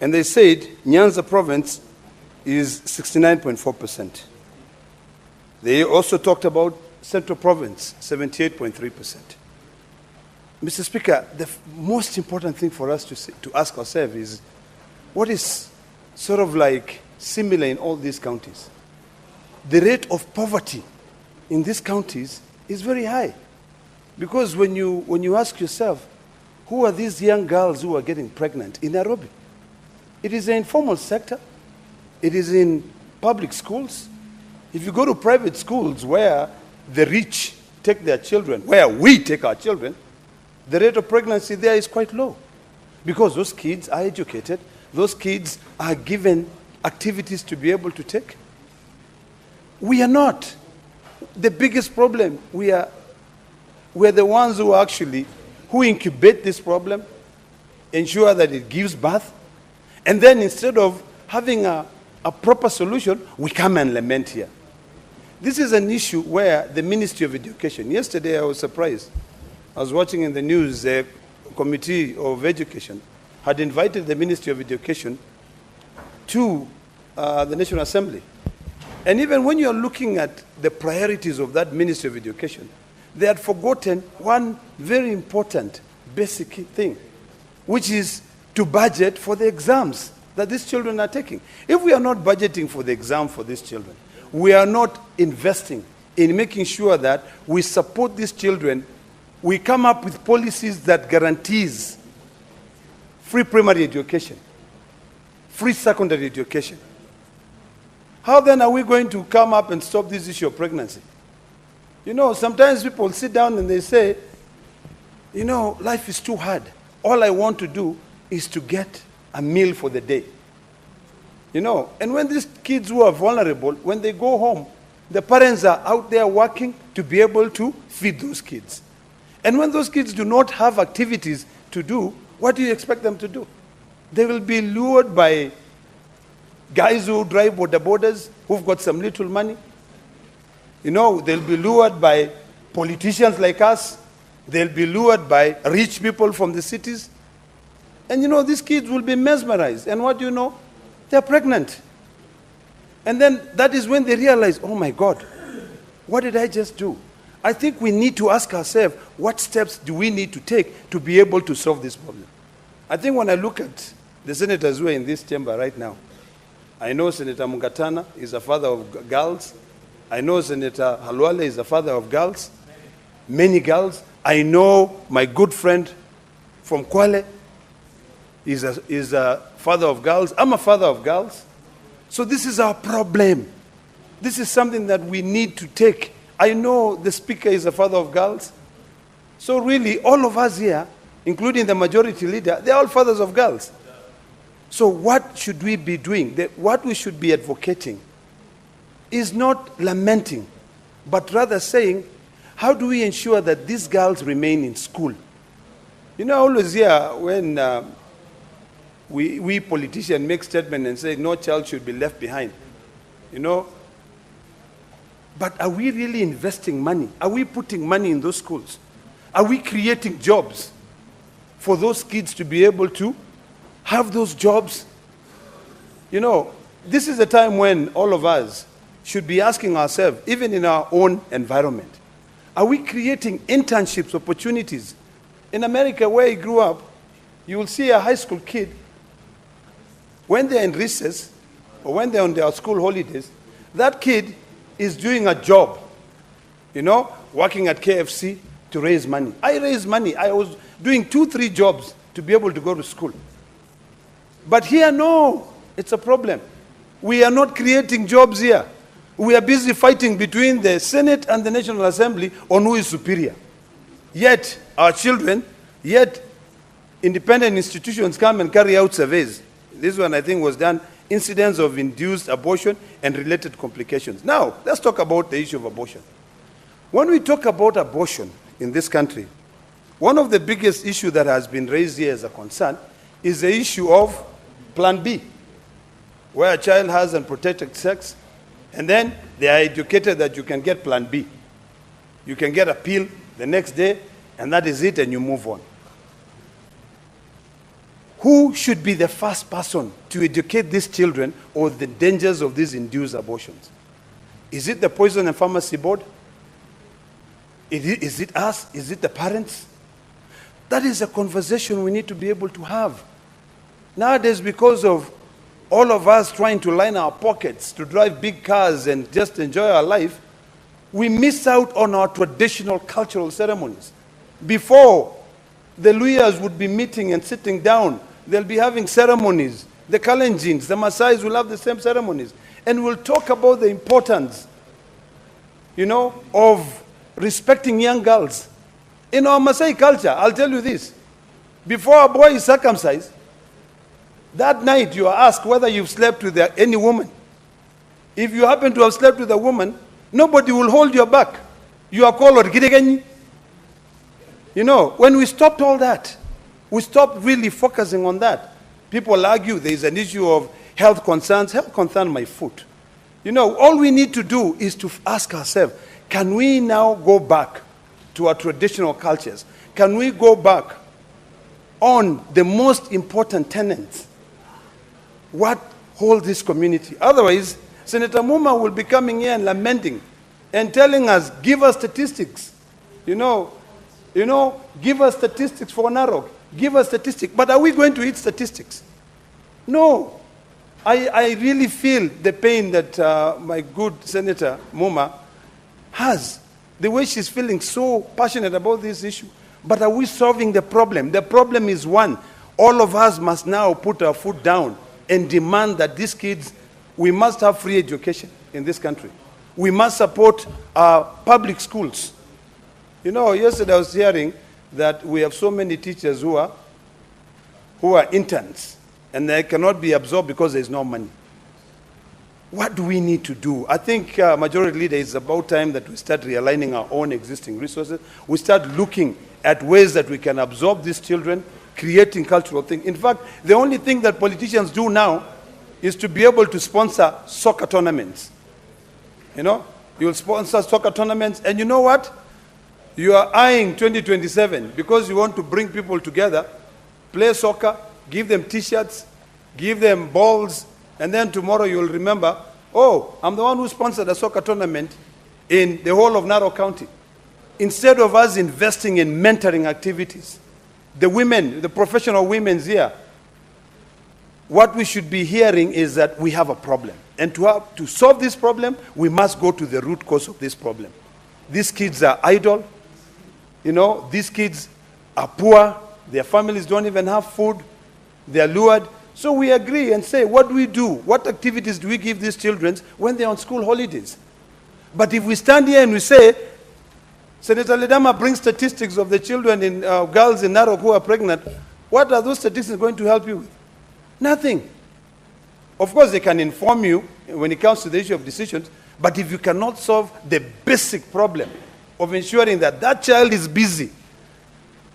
And they said Nyanza province is 69.4%. They also talked about Central province, 78.3%. Mr. Speaker, the most important thing for us to ask ourselves is, what is sort of like similar in all these counties? The rate of poverty in these counties is very high. Because when you ask yourself, who are these young girls who are getting pregnant in Nairobi? It is the informal sector. It is in public schools. If you go to private schools where the rich take their children, where we take our children, the rate of pregnancy there is quite low. Because those kids are educated, those kids are given activities to be able to take. We are not. The biggest problem, we're the ones who actually, who incubate this problem, ensure that it gives birth, and then instead of having a proper solution, we come and lament here. This is an issue where the Ministry of Education, yesterday I was surprised. I was watching in the news, the Committee of Education had invited the Ministry of Education to the National Assembly. And even when you're looking at the priorities of that Ministry of Education, they had forgotten one very important basic thing, which is to budget for the exams that these children are taking. If we are not budgeting for the exam for these children, we are not investing in making sure that we support these children. We come up with policies that guarantees free primary education, free secondary education. How then are we going to come up and stop this issue of pregnancy? You know, sometimes people sit down and they say, you know, life is too hard. All I want to do is to get a meal for the day. You know, and when these kids who are vulnerable, when they go home, the parents are out there working to be able to feed those kids. And when those kids do not have activities to do, what do you expect them to do? They will be lured by guys who drive border borders, who've got some little money. You know, they'll be lured by politicians like us. They'll be lured by rich people from the cities. And you know, these kids will be mesmerized. And what do you know? They're pregnant. And then that is when they realize, oh my God, what did I just do? I think we need to ask ourselves, what steps do we need to take to be able to solve this problem? I think when I look at the senators who are in this chamber right now, I know Senator Mungatana is a father of girls. I know Senator Halwale is a father of girls, many girls. I know my good friend from Kwale is a father of girls. I'm a father of girls. So this is our problem. This is something that we need to take. I know the speaker is a father of girls. So really, all of us here, including the majority leader, they're all fathers of girls. So what should we be doing? What we should be advocating is not lamenting, but rather saying, how do we ensure that these girls remain in school? You know, I always hear when we politicians make statements and say no child should be left behind, you know. But are we really investing money? Are we putting money in those schools? Are we creating jobs for those kids to be able to have those jobs? You know, this is a time when all of us should be asking ourselves, even in our own environment, are we creating internships, opportunities? In America, where I grew up, you will see a high school kid, when they're in recess, or when they're on their school holidays, that kid is doing a job, you know, working at KFC to raise money. I raised money. I was doing 2-3 jobs to be able to go to school. But here, no, it's a problem. We are not creating jobs here. We are busy fighting between the Senate and the National Assembly on who is superior. Yet, our children, yet independent institutions come and carry out surveys. This one, I think, was done, incidents of induced abortion and related complications. Now, let's talk about the issue of abortion. When we talk about abortion in this country, one of the biggest issues that has been raised here as a concern is the issue of Plan B, where a child has unprotected sex, and then they are educated that you can get Plan B. You can get a pill the next day, and that is it, and you move on. Who should be the first person to educate these children on the dangers of these induced abortions? Is it the Poison and Pharmacy Board? Is it us? Is it the parents? That is a conversation we need to be able to have. Nowadays, because of all of us trying to line our pockets to drive big cars and just enjoy our life, we miss out on our traditional cultural ceremonies. Before, the Luyas would be meeting and sitting down. They'll be having ceremonies. The Kalenjins, the Maasais will have the same ceremonies. And we'll talk about the importance, of respecting young girls. In our Maasai culture, I'll tell you this. Before a boy is circumcised, that night you are asked whether you've slept with any woman. If you happen to have slept with a woman, nobody will hold your back. You are called Orgideganyi. When we stopped all that, we stopped really focusing on that. People argue there is an issue of health concerns. Health concern my foot. All we need to do is to ask ourselves, can we now go back to our traditional cultures? Can we go back on the most important tenets? What holds this community? Otherwise, Senator Muma will be coming here and lamenting and telling us, give us statistics. Give us statistics for Narok. Give us statistics. But are we going to eat statistics? No. I really feel the pain that my good Senator Muma has, the way she's feeling so passionate about this issue. But are we solving the problem? The problem is one. All of us must now put our foot down and demand that these kids, we must have free education in this country. We must support our public schools. Yesterday I was hearing that we have so many teachers who are interns and they cannot be absorbed because there is no money. What do we need to do? I think, Majority Leader, it's about time that we start realigning our own existing resources. We start looking at ways that we can absorb these children, creating cultural things. In fact, the only thing that politicians do now is to be able to sponsor soccer tournaments. You'll sponsor soccer tournaments, and you know what? You are eyeing 2027 because you want to bring people together, play soccer, give them T-shirts, give them balls, and then tomorrow you'll remember, oh, I'm the one who sponsored a soccer tournament in the whole of Narok County. Instead of us investing in mentoring activities, the women, the professional women's here, what we should be hearing is that we have a problem. And to solve this problem, we must go to the root cause of this problem. These kids are idle. These kids are poor. Their families don't even have food. They are lured. So we agree and say, what do we do? What activities do we give these children when they're on school holidays? But if we stand here and we say, Senator Ledama brings statistics of the children in girls in Narok who are pregnant, what are those statistics going to help you with? Nothing. Of course, they can inform you when it comes to the issue of decisions, but if you cannot solve the basic problem of ensuring that that child is busy,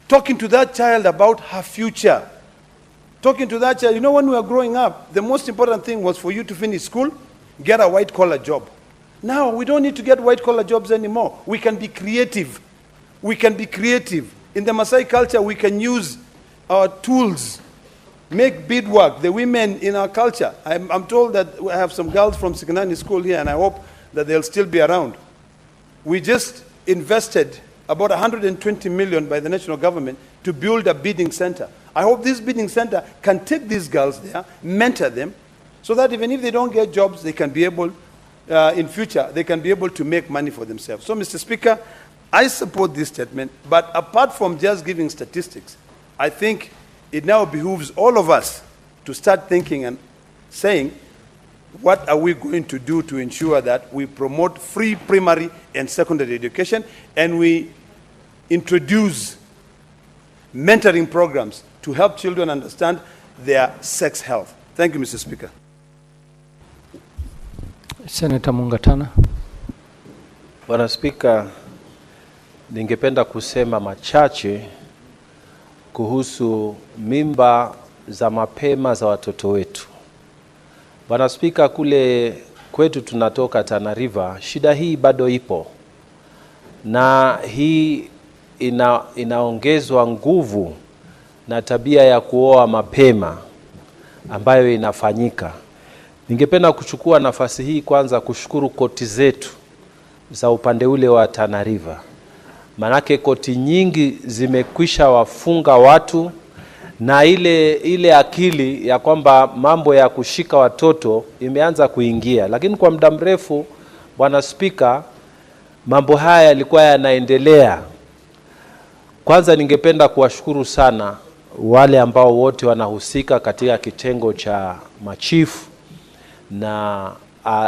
talking to that child about her future, talking to that child, when we were growing up, the most important thing was for you to finish school, get a white-collar job. Now, we don't need to get white-collar jobs anymore. We can be creative. We can be creative. In the Maasai culture, we can use our tools, make beadwork. The women in our culture, I'm told that I have some girls from Sikanani School here, and I hope that they'll still be around. We just invested about 120 million by the national government to build a bidding center. I hope this bidding center can take these girls there, mentor them, so that even if they don't get jobs, they can be able, in future, they can be able to make money for themselves. So, Mr. Speaker, I support this statement, but apart from just giving statistics, I think it now behooves all of us to start thinking and saying, what are we going to do to ensure that we promote free primary and secondary education, and we introduce mentoring programs to help children understand their sex health. Thank you, Mr. Speaker. Senator Mungatana. Bwana Spika, ningependa kusema machache kuhusu mimba za mapema za watoto wetu. Bwana Spika, kule kwetu tunatoka Tana River, shida hii bado ipo. Na hii inaongezwa nguvu na tabia ya kuoa mapema ambayo inafanyika. Ningependa kuchukua nafasi hii kwanza kushukuru koti zetu za upande ule wa Tana River. manake koti nyingi zimekwisha wafunga watu, na ile akili ya kwamba mambo ya kushika watoto imeanza kuingia. Lakini kwa muda mrefu, Bwana Spika, mambo haya yalikuwa yanaendelea. Kwanza ningependa kuwashukuru sana wale ambao wote wanahusika katika kitengo cha machifu na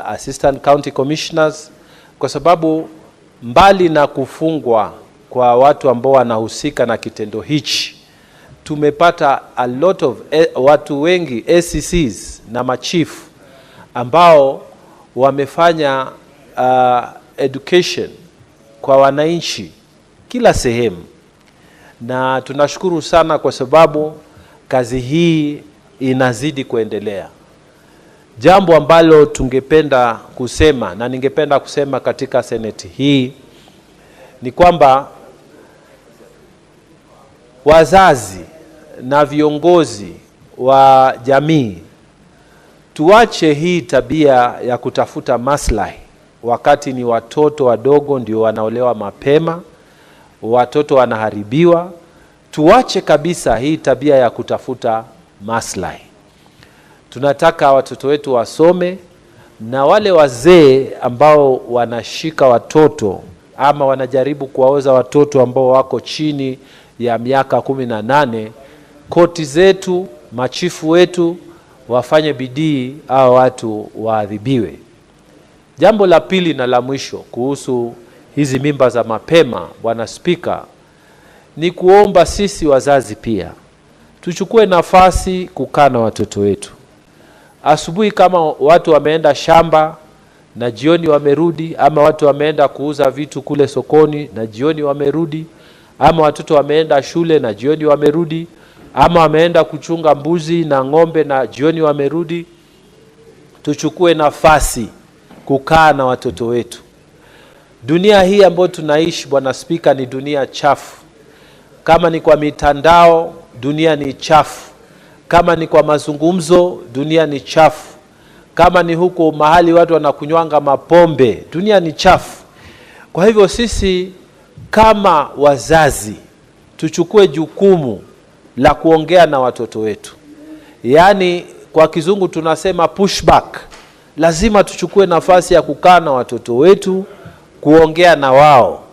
assistant county commissioners, kwa sababu mbali na kufungwa kwa watu ambao wanahusika na kitendo hichi, tumepata a lot of watu wengi SCCs na machifu ambao wamefanya education kwa wananchi kila sehemu, na tunashukuru sana kwa sababu kazi hii inazidi kuendelea. Jambo ambalo tungependa kusema na ningependa kusema katika seneti hii ni kwamba wazazi na viongozi wa jamii tuache hii tabia ya kutafuta maslahi wakati ni watoto wadogo ndio wanaolewa mapema, watoto wanaharibiwa. Tuache kabisa hii tabia ya kutafuta maslahi. Tunataka watoto wetu wasome, na wale wazee ambao wanashika watoto ama wanajaribu kuwaoza watoto ambao wako chini ya miaka 18, koti zetu, machifu wetu wafanye bidii hao watu waadhibiwe. Jambo la pili na la mwisho kuhusu hizi mimba za mapema, Bwana Spika, ni kuomba sisi wazazi pia tuchukue nafasi kukaa na watoto wetu. Asubuhi kama watu wameenda shamba na jioni wamerudi, ama watu wameenda kuuza vitu kule sokoni na jioni wamerudi, ama watoto wameenda shule na jioni wamerudi, ama wameenda kuchunga mbuzi na ng'ombe na jioni wamerudi, tuchukue nafasi kukaa na watoto wetu. Dunia hii ambayo tunaishi, Bwana Spika, ni dunia chafu. Kama ni kwa mitandao, dunia ni chafu. Kama ni kwa mazungumzo, dunia ni chafu. Kama ni huko mahali watu wanakunywanga mapombe, dunia ni chafu. Kwa hivyo sisi kama wazazi tuchukue jukumu la kuongea na watoto wetu. Yaani kwa kizungu tunasema pushback. Lazima tuchukue nafasi ya kukaa na watoto wetu, kuongea na wao.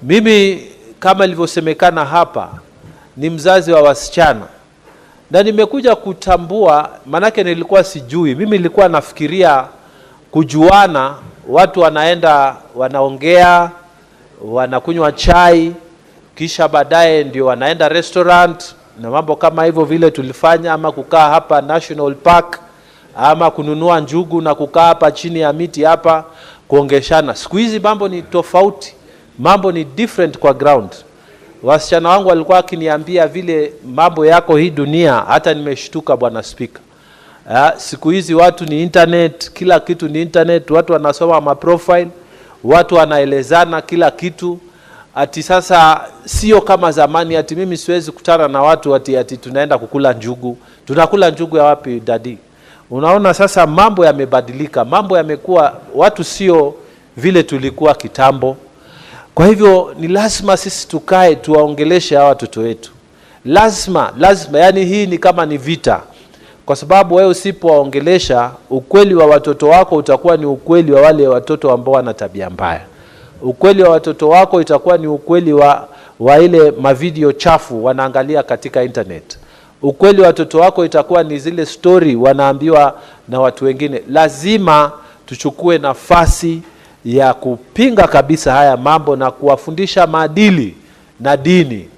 Mimi kama ilivyosemekana hapa ni mzazi wa wasichana, na nimekuja kutambua, manake nilikuwa sijui. Mimi nilikuwa nafikiria kujuana, watu wanaenda wanaongea, wanakunywa chai, kisha baadaye ndio wanaenda restaurant na mambo kama hivyo vile tulifanya, ama kukaa hapa National Park, ama kununua njugu na kukaa hapa chini ya miti hapa kuongeshana. Siku hizi mambo ni tofauti, mambo ni different kwa ground. Wasichana wangu walikuwa akiniambia vile mambo yako hii dunia, hata nimeshtuka Bwana Spika. Siku hizi watu ni internet, kila kitu ni internet, watu wanasoma maprofile, watu wanaelezana kila kitu. Ati sasa sio kama zamani, ati mimi siwezi kutana na watu ati tunaenda kukula njugu. Tunakula njugu ya wapi dadi? Unaona sasa mambo yamebadilika, mambo yamekuwa, watu sio vile tulikuwa kitambo. Kwa hivyo ni lazima sisi tukae tuwaongeleshe hawa watoto wetu. Lazima, yani hii ni kama ni vita. Kwa sababu wewe usipowaongelesha, ukweli wa watoto wako utakuwa ni ukweli wa wale watoto ambao wana tabia mbaya. Ukweli wa watoto wako itakuwa ni ukweli wa ile mavideo chafu wanaangalia katika internet. Ukweli wa watoto wako itakuwa ni zile story wanaambiwa na watu wengine. Lazima tuchukue nafasi ya kupinga kabisa haya mambo na kuwafundisha maadili na dini.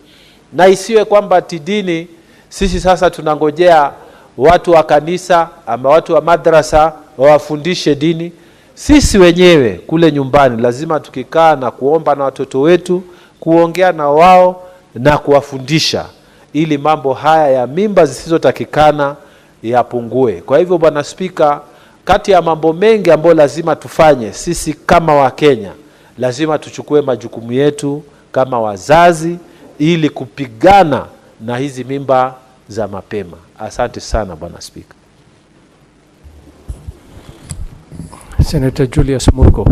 Na isiwe kwamba dini sisi sasa tunangojea watu wa kanisa ama watu wa madrasa wawafundishe dini. Sisi wenyewe kule nyumbani lazima tukikaa na kuomba na watoto wetu, kuongea na wao na kuwafundisha, ili mambo haya ya mimba zisizotakikana yapungue. Kwa hivyo Bwana Spika, kati ya mambo mengi ambayo lazima tufanye sisi kama Wakenya, lazima tuchukue majukumu yetu kama wazazi ili kupigana na hizi mimba za mapema. Asante sana Bwana Spika. Senator Julius Murgo.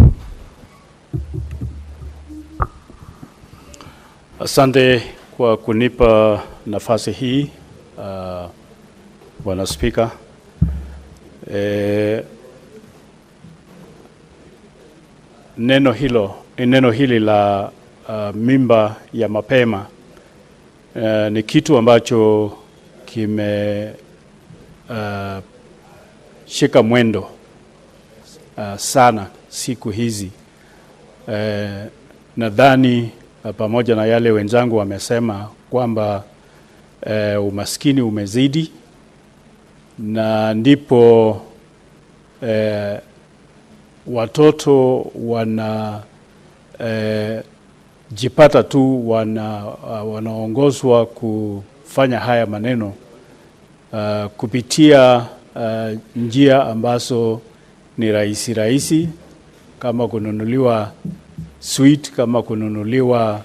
Asante kwa kunipa nafasi hii, Bwana Spika. Neno hili la mimba ya mapema ni kitu ambacho shika mwendo sana siku hizi. Nadhani pamoja na yale wenzangu wamesema kwamba umaskini umezidi, na ndipo watoto jipata tu wanaongozwa kufanya haya maneno kupitia njia ambazo ni rahisi, kama kununuliwa sweet, kama kununuliwa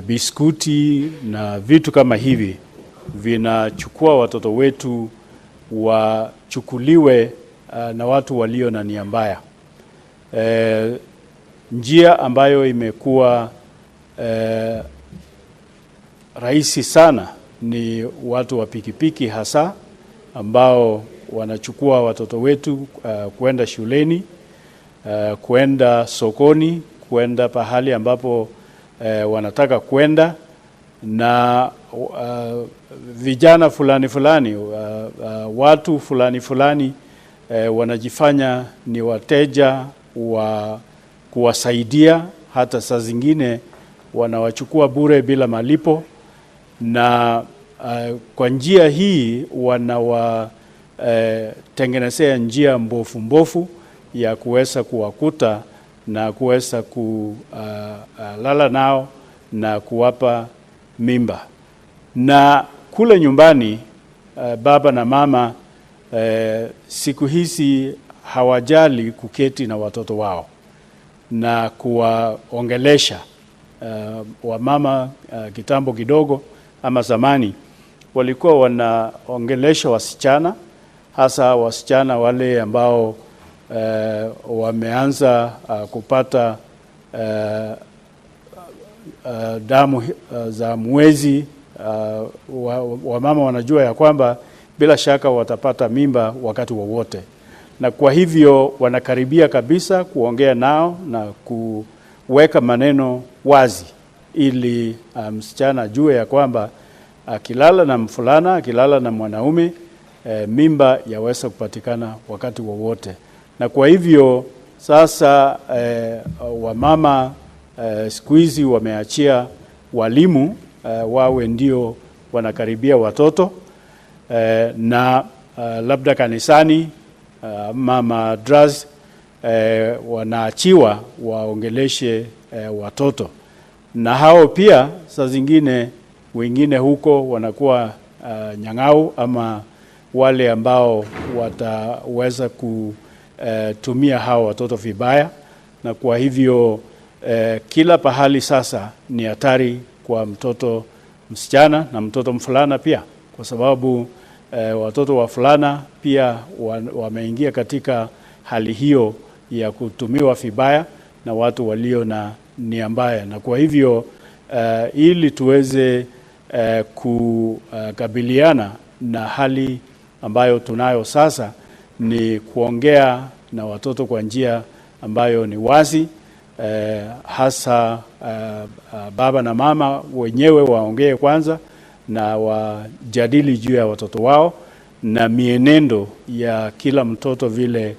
biskuti na vitu kama hivi, vinachukua watoto wetu wachukuliwe na watu walio na nia mbaya. Njia ambayo imekuwa rahisi sana ni watu wa pikipiki hasa, ambao wanachukua watoto wetu kwenda shuleni, kwenda sokoni, kwenda pahali ambapo wanataka kwenda, na vijana fulani, watu fulani wanajifanya ni wateja wa kuwasaidia, hata saa zingine wanawachukua bure bila malipo, na kwa njia hii wanawatengenezea njia mbofu ya kuweza kuwakuta na kuweza kulala nao na kuwapa mimba. Na kule nyumbani baba na mama siku hizi hawajali kuketi na watoto wao na kuwaongelesha. Wamama kitambo kidogo ama zamani walikuwa wanaongelesha wasichana, hasa wasichana wale ambao wameanza kupata damu za mwezi. Wamama wanajua ya kwamba bila shaka watapata mimba wakati wowote, na kwa hivyo wanakaribia kabisa kuongea nao na kuweka maneno wazi, ili msichana ajue ya kwamba akilala na mfulana, akilala na mwanaume, mimba yaweza kupatikana wakati wowote. Na kwa hivyo sasa wamama siku hizi wameachia walimu wawe ndio wanakaribia watoto, na labda kanisani ama madrasa wanaachiwa waongeleshe watoto, na hao pia saa zingine wengine huko wanakuwa nyang'au ama wale ambao wataweza kutumia hao watoto vibaya. Na kwa hivyo kila pahali sasa ni hatari kwa mtoto msichana na mtoto mfulana pia, kwa sababu watoto wa fulana pia wameingia katika hali hiyo ya kutumiwa vibaya na watu walio na nia mbaya. Na kwa hivyo ili tuweze kukabiliana na hali ambayo tunayo sasa, ni kuongea na watoto kwa njia ambayo ni wazi, hasa baba na mama wenyewe waongee kwanza na wajadili juu ya watoto wao na mienendo ya kila mtoto vile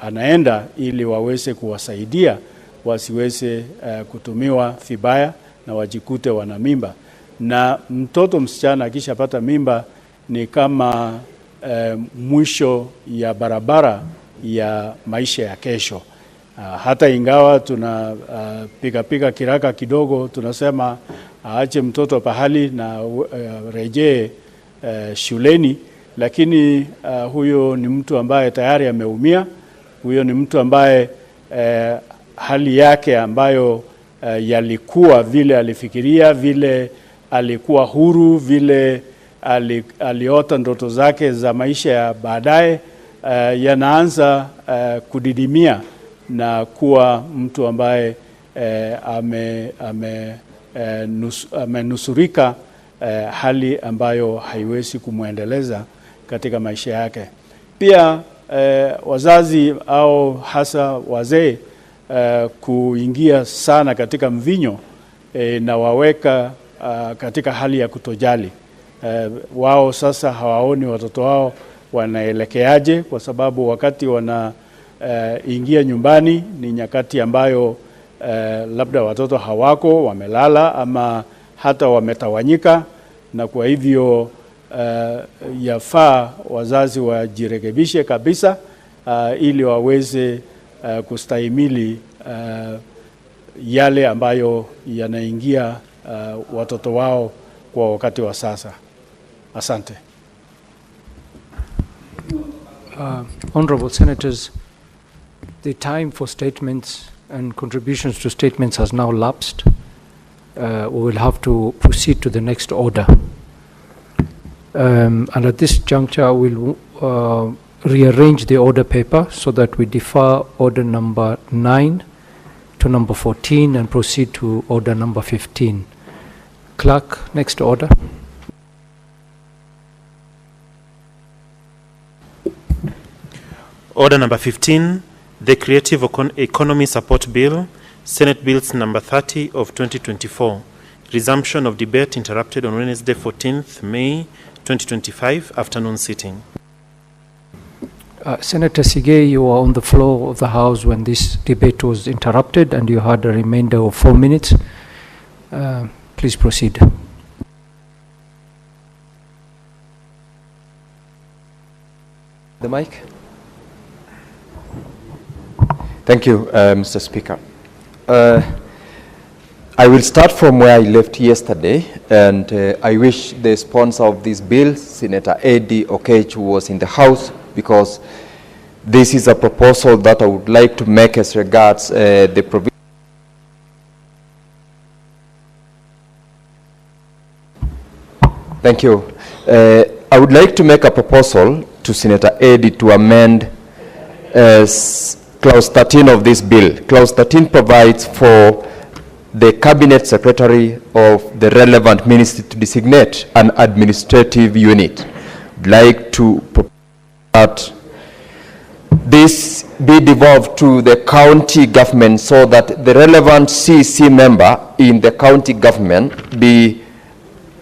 anaenda, ili waweze kuwasaidia wasiweze kutumiwa vibaya na wajikute wana mimba. Na mtoto msichana akishapata mimba ni kama mwisho ya barabara ya maisha ya kesho. Hata ingawa tunapiga kiraka kidogo, tunasema aache mtoto pahali na rejee shuleni, lakini huyo ni mtu ambaye tayari ameumia. Huyo ni mtu ambaye hali yake ambayo yalikuwa vile alifikiria, vile alikuwa huru, vile aliota ndoto zake za maisha ya baadaye, yanaanza kudidimia na kuwa mtu ambaye amenusurika hali ambayo haiwezi kumwendeleza katika maisha yake. Pia wazazi au hasa wazee kuingia sana katika mvinyo na waweka katika hali ya kutojali. Wao sasa hawaoni watoto wao wanaelekeaje, kwa sababu wakati wanaingia nyumbani ni nyakati ambayo labda watoto hawako, wamelala ama hata wametawanyika, na kwa hivyo yafaa wazazi wajirekebishe kabisa ili waweze kustahimili yale ambayo yanaingia watoto wao kwa wakati wa sasa. Asante. Honorable Senators, the time for statements and contributions to statements has now lapsed. We will have to proceed to the next order. And at this juncture, we'll rearrange the order paper so that we defer order number 9 to number 14 and proceed to order number 15. Clerk, next order. Order number 15, the Creative Economy Support Bill, Senate Bills number 30 of 2024. Resumption of debate interrupted on Wednesday, 14th May 2025, afternoon sitting. Senator Sige, you were on the floor of the House when this debate was interrupted, and you had a remainder of 4 minutes. Please proceed. The mic. Thank you, Mr. Speaker. I will start from where I left yesterday, and I wish the sponsor of this bill, Senator Eddie Okech, who was in the House, because this is a proposal that I would like to make as regards the provision. Thank you. I would like to make a proposal to Senator Eddie to amend Clause 13 of this bill. Clause 13 provides for the Cabinet Secretary of the relevant ministry to designate an administrative unit. I'd like to propose that this be devolved to the county government so that the relevant CC member in the county government be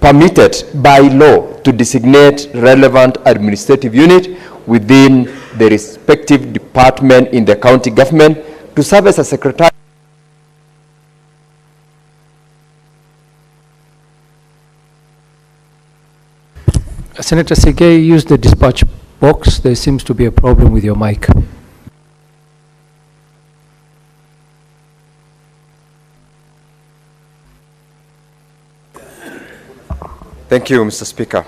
permitted by law to designate relevant administrative unit within the respective department in the county government to serve as a secretary. Senator Sige, use the dispatch box. There seems to be a problem with your mic. Thank you, Mr. Speaker.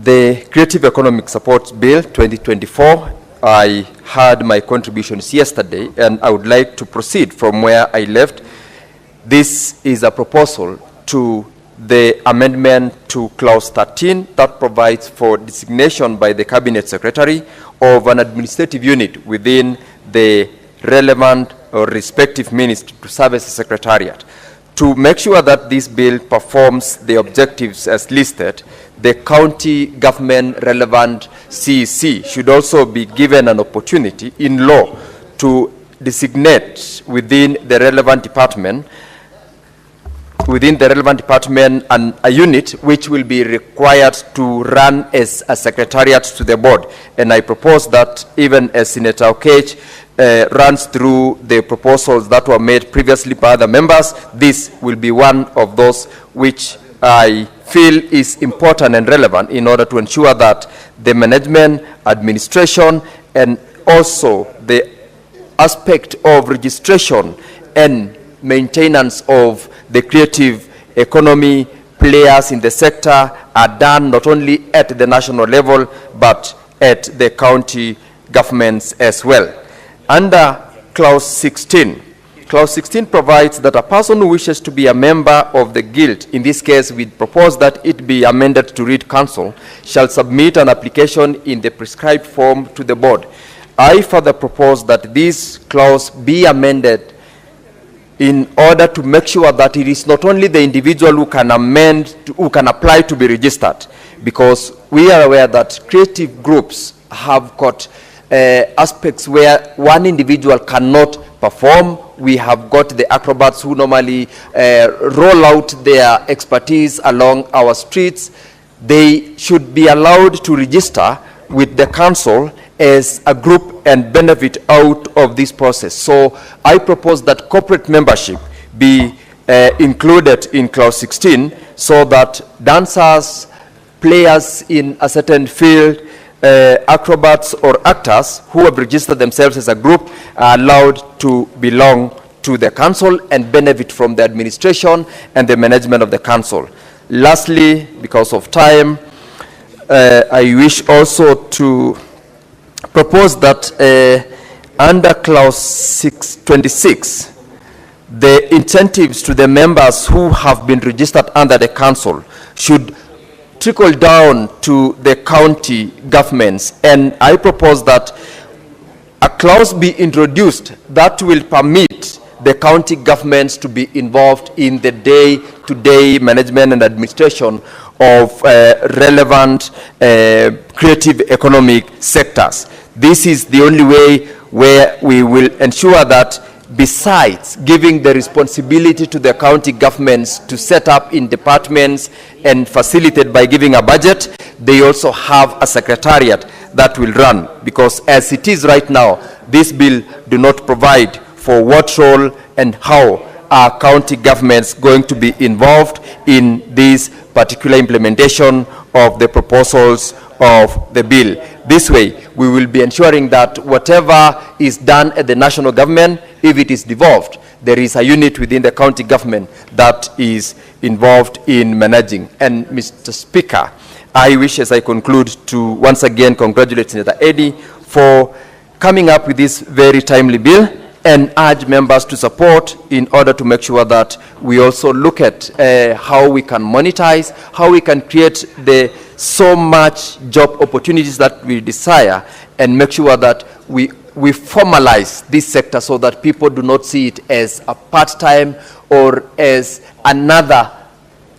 The Creative Economic Support Bill 2024, I had my contributions yesterday, and I would like to proceed from where I left. This is a proposal to the amendment to Clause 13 that provides for designation by the Cabinet Secretary of an administrative unit within the relevant or respective ministry to serve as a secretariat. To make sure that this bill performs the objectives as listed, the county government relevant CEC should also be given an opportunity in law to designate within the relevant department and a unit which will be required to run as a secretariat to the board. And I propose that even as Senator Okech runs through the proposals that were made previously by other members, this will be one of those which I feel is important and relevant in order to ensure that the management, administration, and also the aspect of registration and maintenance of the creative economy players in the sector are done not only at the national level but at the county governments as well. Under Clause 16, Clause 16 provides that a person who wishes to be a member of the guild, in this case we propose that it be amended to read council, shall submit an application in the prescribed form to the board. I further propose that this clause be amended in order to make sure that it is not only the individual who can who can apply to be registered, because we are aware that creative groups have got aspects where one individual cannot perform. We have got the acrobats who normally roll out their expertise along our streets. They should be allowed to register with the council as a group and benefit out of this process. So I propose that corporate membership be included in clause 16, so that dancers, players in a certain field, acrobats or actors who have registered themselves as a group are allowed to belong to the council and benefit from the administration and the management of the council. Lastly, because of time, I wish also to propose that under clause 626, the incentives to the members who have been registered under the council should trickle down to the county governments. And I propose that a clause be introduced that will permit the county governments to be involved in the day-to-day management and administration of relevant creative economic sectors. This is the only way where we will ensure that, besides giving the responsibility to the county governments to set up in departments and facilitate by giving a budget, they also have a secretariat that will run. Because as it is right now, this bill do not provide for what role and how are county governments going to be involved in this particular implementation of the proposals of the bill. This way, we will be ensuring that whatever is done at the national government, if it is devolved, there is a unit within the county government that is involved in managing. And Mr. Speaker, I wish, as I conclude, to once again congratulate Senator Eddy for coming up with this very timely bill, and urge members to support in order to make sure that we also look at how we can monetize, how we can create the so much job opportunities that we desire, and make sure that we formalize this sector so that people do not see it as a part-time or as another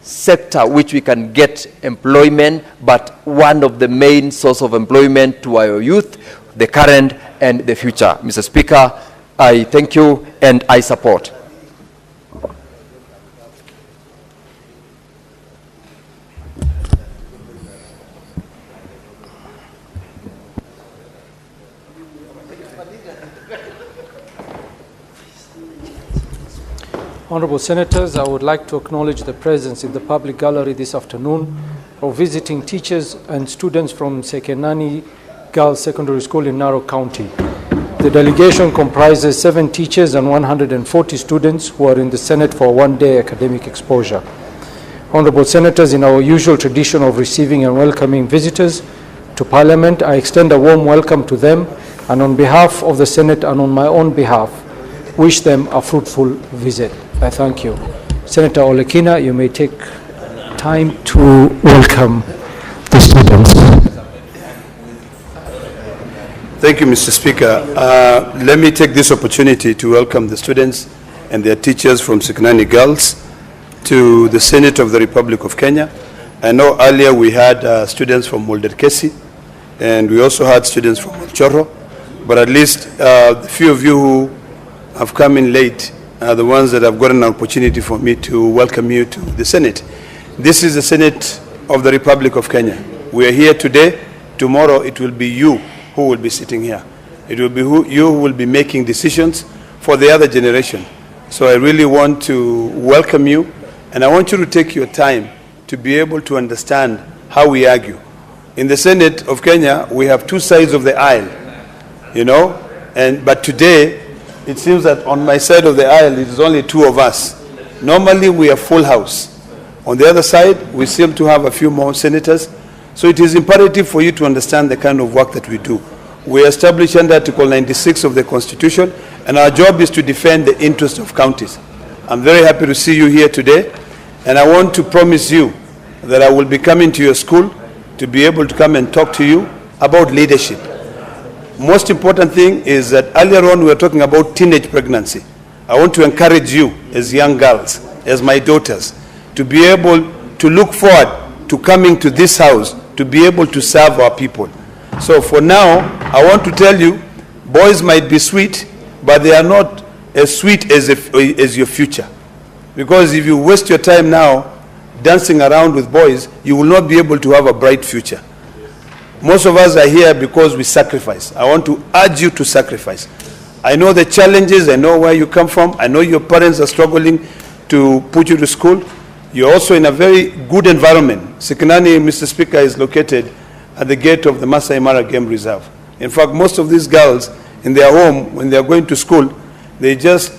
sector which we can get employment, but one of the main source of employment to our youth, the current and the future. Mr. Speaker, I thank you and I support. Honorable Senators, I would like to acknowledge the presence in the public gallery this afternoon of visiting teachers and students from Sekenani Girls Secondary School in Narok County. The delegation comprises 7 teachers and 140 students who are in the Senate for a one-day academic exposure. Honorable Senators, in our usual tradition of receiving and welcoming visitors to Parliament, I extend a warm welcome to them, and on behalf of the Senate and on my own behalf, wish them a fruitful visit. I thank you. Senator Olekina, you may take time to welcome the students. Thank you, Mr. Speaker. Let me take this opportunity to welcome the students and their teachers from Sekenani Girls to the Senate of the Republic of Kenya. I know earlier we had students from Molderkesi, and we also had students from Olchoro, but at least the few of you who have come in late are the ones that have gotten an opportunity for me to welcome you to the Senate. This is the Senate of the Republic of Kenya. We are here today. Tomorrow it will be you who will be sitting here. It will be you who will be making decisions for the other generation. So I really want to welcome you, and I want you to take your time to be able to understand how we argue. In the Senate of Kenya, we have 2 sides of the aisle, you know, but today it seems that on my side of the aisle it is only 2 of us. Normally we are full house. On the other side, we seem to have a few more senators. So it is imperative for you to understand the kind of work that we do. We established under Article 96 of the Constitution, and our job is to defend the interests of counties. I'm very happy to see you here today, and I want to promise you that I will be coming to your school to be able to come and talk to you about leadership. Most important thing is that earlier on we were talking about teenage pregnancy. I want to encourage you as young girls, as my daughters, to be able to look forward to coming to this house to be able to serve our people. So for now, I want to tell you, boys might be sweet, but they are not as sweet as your future. Because if you waste your time now dancing around with boys, you will not be able to have a bright future. Most of us are here because we sacrifice. I want to urge you to sacrifice. I know the challenges, I know where you come from, I know your parents are struggling to put you to school. You're also in a very good environment. Sikinani, Mr. Speaker, is located at the gate of the Masai Mara Game Reserve. In fact, most of these girls in their home, when they're going to school, they just,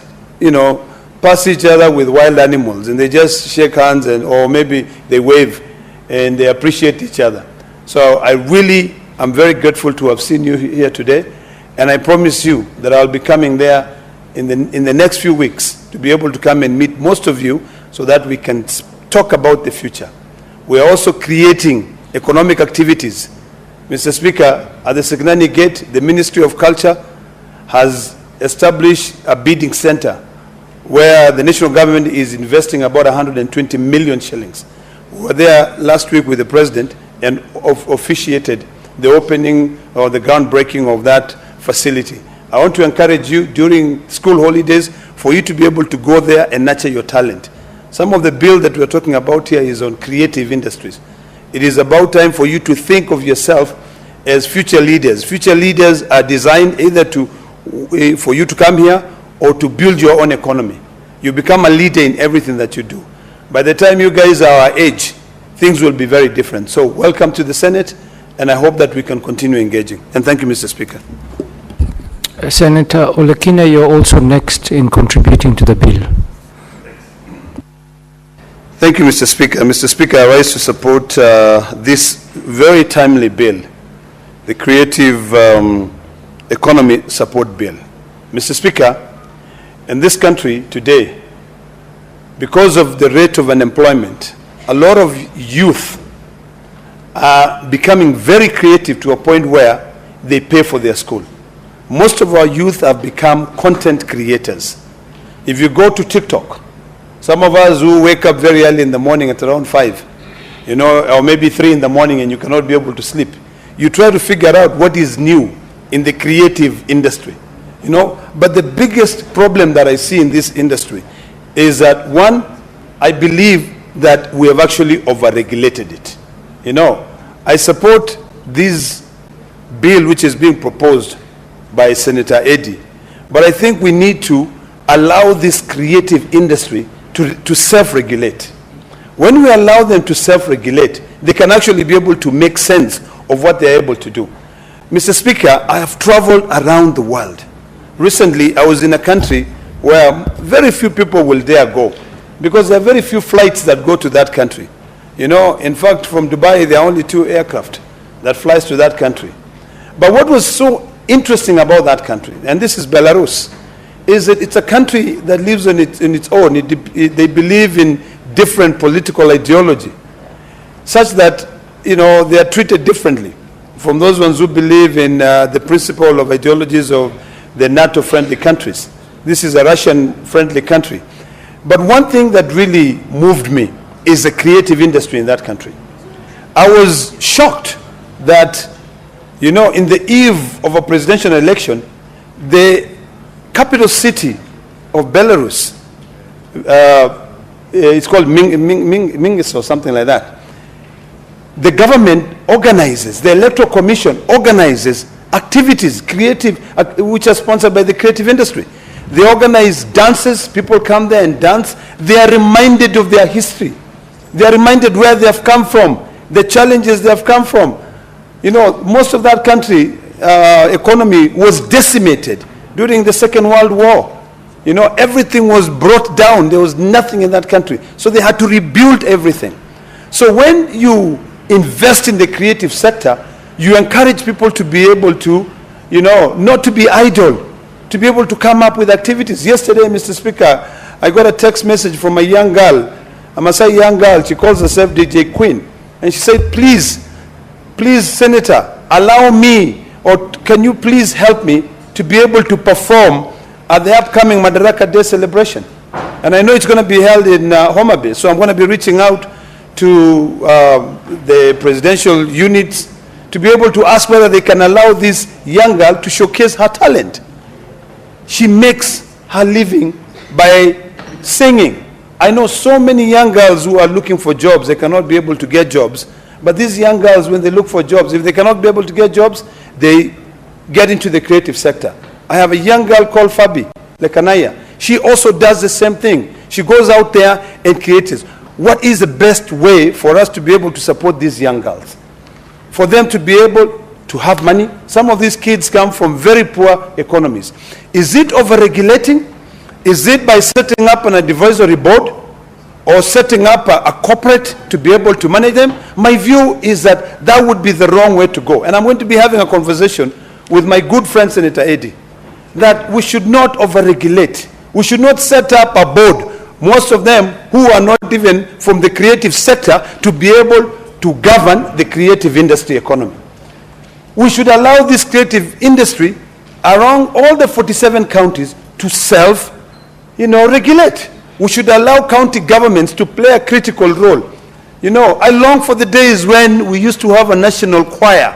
pass each other with wild animals, and they just shake hands, or maybe they wave, and they appreciate each other. So I really am very grateful to have seen you here today, and I promise you that I'll be coming there in the next few weeks to be able to come and meet most of you so that we can talk about the future. We are also creating economic activities. Mr. Speaker, at the Sikinani Gate, the Ministry of Culture has established a bidding center where the national government is investing about 120 million shillings. We were there last week with the president and officiated the opening or the groundbreaking of that facility. I want to encourage you during school holidays for you to be able to go there and nurture your talent. Some of the bill that we're talking about here is on creative industries. It is about time for you to think of yourself as future leaders. Future leaders are designed either for you to come here or to build your own economy. You become a leader in everything that you do. By the time you guys are our age, things will be very different. So welcome to the Senate, and I hope that we can continue engaging. And thank you, Mr. Speaker. Senator Olekina, you're also next in contributing to the bill. Thank you, Mr. Speaker. Mr. Speaker, I rise to support this very timely bill, the Creative Economy Support Bill. Mr. Speaker, in this country today, because of the rate of unemployment, a lot of youth are becoming very creative to a point where they pay for their school. Most of our youth have become content creators. If you go to TikTok, some of us who wake up very early in the morning at around 5, or maybe 3 in the morning and you cannot be able to sleep, you try to figure out what is new in the creative industry. But the biggest problem that I see in this industry is that, one, I believe that we have actually over-regulated it. I support this bill which is being proposed by Senator Eddy, but I think we need to allow this creative industry to self-regulate. When we allow them to self-regulate, they can actually be able to make sense of what they're able to do. Mr. Speaker, I have traveled around the world. Recently, I was in a country where very few people will dare go because there are very few flights that go to that country. In fact, from Dubai, there are only 2 aircraft that flies to that country. But what was so interesting about that country, and this is Belarus, is that it's a country that lives on its own. They believe in different political ideology, such that they are treated differently from those ones who believe in the principle of ideologies of the NATO-friendly countries. This is a Russian-friendly country. But one thing that really moved me is the creative industry in that country. I was shocked that, in the eve of a presidential election, the capital city of Belarus, it's called Minsk or something like that. The government organizes, the electoral commission organizes activities, creative, which are sponsored by the creative industry. They organize dances, people come there and dance. They are reminded of their history. They are reminded where they have come from, the challenges they have come from. Most of that country economy was decimated during the Second World War. Everything was brought down. There was nothing in that country. So they had to rebuild everything. So when you invest in the creative sector, you encourage people to be able to, not to be idle, to be able to come up with activities. Yesterday, Mr. Speaker, I got a text message from a young girl, a Maasai young girl. She calls herself DJ Queen. And she said, please, Senator, allow me, or can you please help me to be able to perform at the upcoming Madaraka Day celebration. And I know it's going to be held in Homa Bay, so I'm going to be reaching out to the presidential units to be able to ask whether they can allow this young girl to showcase her talent. She makes her living by singing. I know so many young girls who are looking for jobs, they cannot be able to get jobs. But these young girls, when they look for jobs, if they cannot be able to get jobs, they get into the creative sector. I have a young girl called Fabi Lekanaya. She also does the same thing. She goes out there and creates. What is the best way for us to be able to support these young girls? For them to be able to have money? Some of these kids come from very poor economies. Is it over-regulating? Is it by setting up an advisory board or setting up a corporate to be able to manage them? My view is that that would be the wrong way to go. And I'm going to be having a conversation with my good friend Senator Eddy, that we should not over-regulate. We should not set up a board, most of them who are not even from the creative sector, to be able to govern the creative industry economy. We should allow this creative industry around all the 47 counties to self-regulate. We should allow county governments to play a critical role. I long for the days when we used to have a national choir.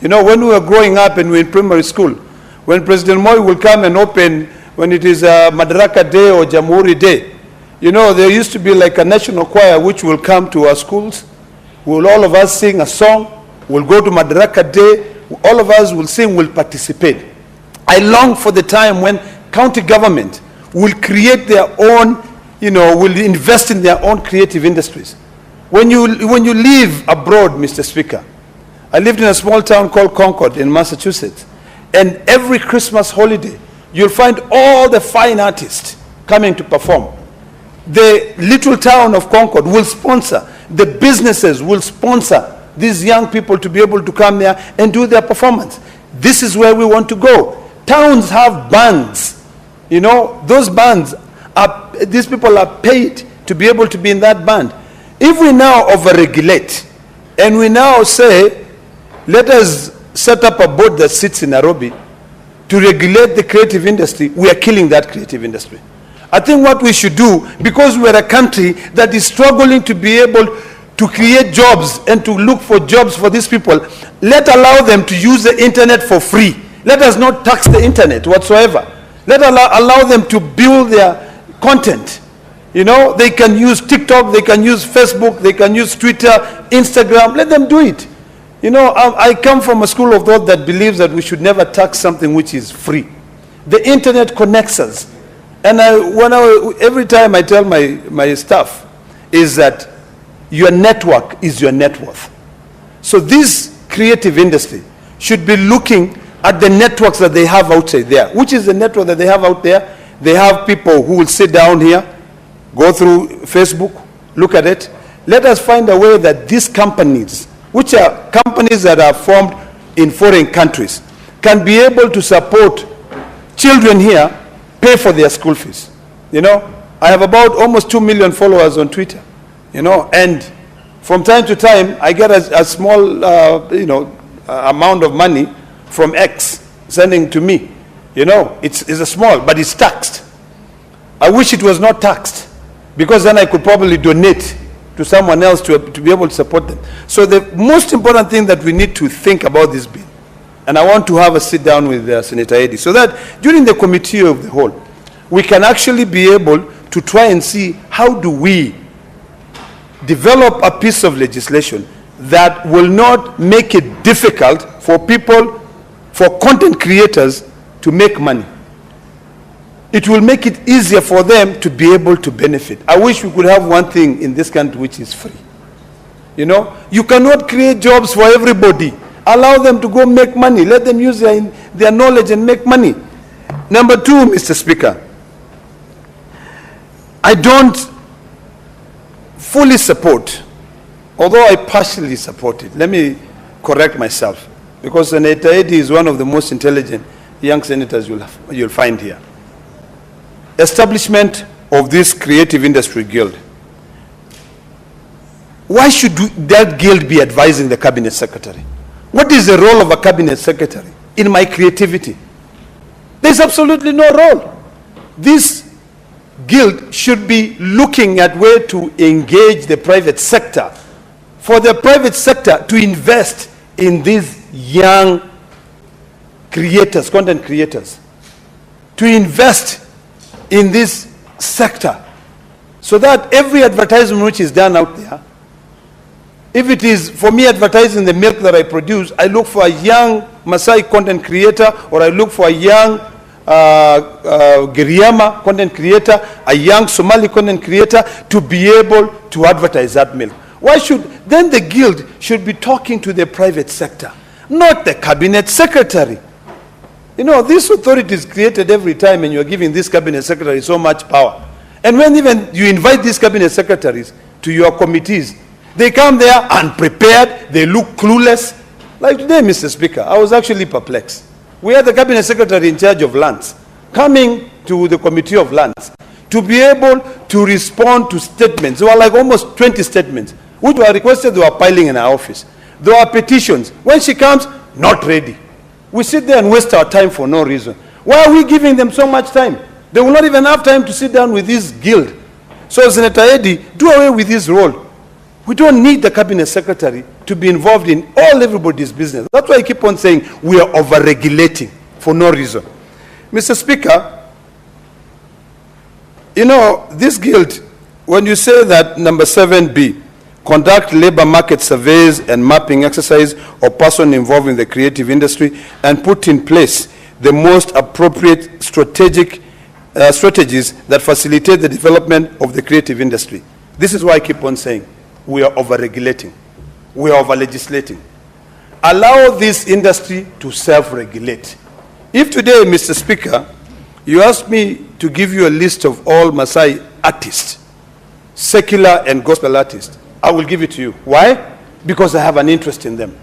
When we were growing up and we were in primary school, when President Moi will come and open, when it is Madaraka Day or Jamhuri Day, there used to be like a national choir which will come to our schools. We'll all of us sing a song. We'll go to Madaraka Day. All of us will sing, will participate. I long for the time when county government will create their own, will invest in their own creative industries. When you live abroad, Mr. Speaker, I lived in a small town called Concord in Massachusetts, and every Christmas holiday, you'll find all the fine artists coming to perform. The little town of Concord will sponsor, the businesses will sponsor these young people to be able to come there and do their performance. This is where we want to go. Towns have bands. Those bands, these people are paid to be able to be in that band. If we now over-regulate and we now say, let us set up a board that sits in Nairobi to regulate the creative industry, we are killing that creative industry. I think what we should do, because we're a country that is struggling to be able to create jobs and to look for jobs for these people, let's allow them to use the internet for free. Let us not tax the internet whatsoever. Let's allow them to build their content. They can use TikTok, they can use Facebook, they can use Twitter, Instagram. Let them do it. I come from a school of thought that believes that we should never tax something which is free. The internet connects us. And every time I tell my staff is that your network is your net worth. So this creative industry should be looking at the networks that they have outside there. Which is the network that they have out there? They have people who will sit down here, go through Facebook, look at it. Let us find a way that these companies, which are companies that are formed in foreign countries, can be able to support children here, pay for their school fees. I have about almost 2 million followers on Twitter, and from time to time, I get a small, amount of money from X sending to me. It's a small, but it's taxed. I wish it was not taxed, because then I could probably donate to someone else to be able to support them. So the most important thing that we need to think about this bill, and I want to have a sit down with Senator Eddy, so that during the committee of the whole, we can actually be able to try and see how do we develop a piece of legislation that will not make it difficult for people, for content creators to make money. It will make it easier for them to be able to benefit. I wish we could have one thing in this country which is free. You cannot create jobs for everybody. Allow them to go make money. Let them use their knowledge and make money. Number two, Mr. Speaker, I don't fully support, although I partially support it. Let me correct myself, because Senator Eddy is one of the most intelligent young senators you'll find here. Establishment of this creative industry guild. Why should that guild be advising the cabinet secretary? What is the role of a cabinet secretary in my creativity? There's absolutely no role. this guild should be looking at where to engage the private sector, for the private sector to invest in these young creators, content creators, to invest in this sector, so that every advertisement which is done out there, if it is for me advertising the milk that I produce, I look for a young Maasai content creator, or I look for a young Giriama content creator, a young Somali content creator, to be able to advertise that milk. Why should, then the guild should be talking to the private sector, not the cabinet secretary. You know, this authority is created every time, and you're giving this cabinet secretary so much power. And when even you invite these cabinet secretaries to your committees, they come there unprepared, they look clueless. Like today, Mr. Speaker, I was actually perplexed. We had the cabinet secretary in charge of lands coming to the committee of lands to be able to respond to statements. There were like almost 20 statements which were requested. They were piling in our office. There were petitions. When she comes, not ready. We sit there and waste our time for no reason. Why are we giving them so much time? They will not even have time to sit down with this guild. So Senator Eddy, do away with this role. We don't need the cabinet secretary to be involved in everybody's business. That's why I keep on saying we are over-regulating for no reason. Mr. Speaker, you know, this guild, when you say that number 7B, conduct labor market surveys and mapping exercise of person involved in the creative industry and put in place the most appropriate strategies that facilitate the development of the creative industry. This is why I keep on saying we are over-regulating. We are over-legislating. Allow this industry to self-regulate. If today, Mr. Speaker, you ask me to give you a list of all Maasai artists, secular and gospel artists, I will give it to you. Why? Because I have an interest in them.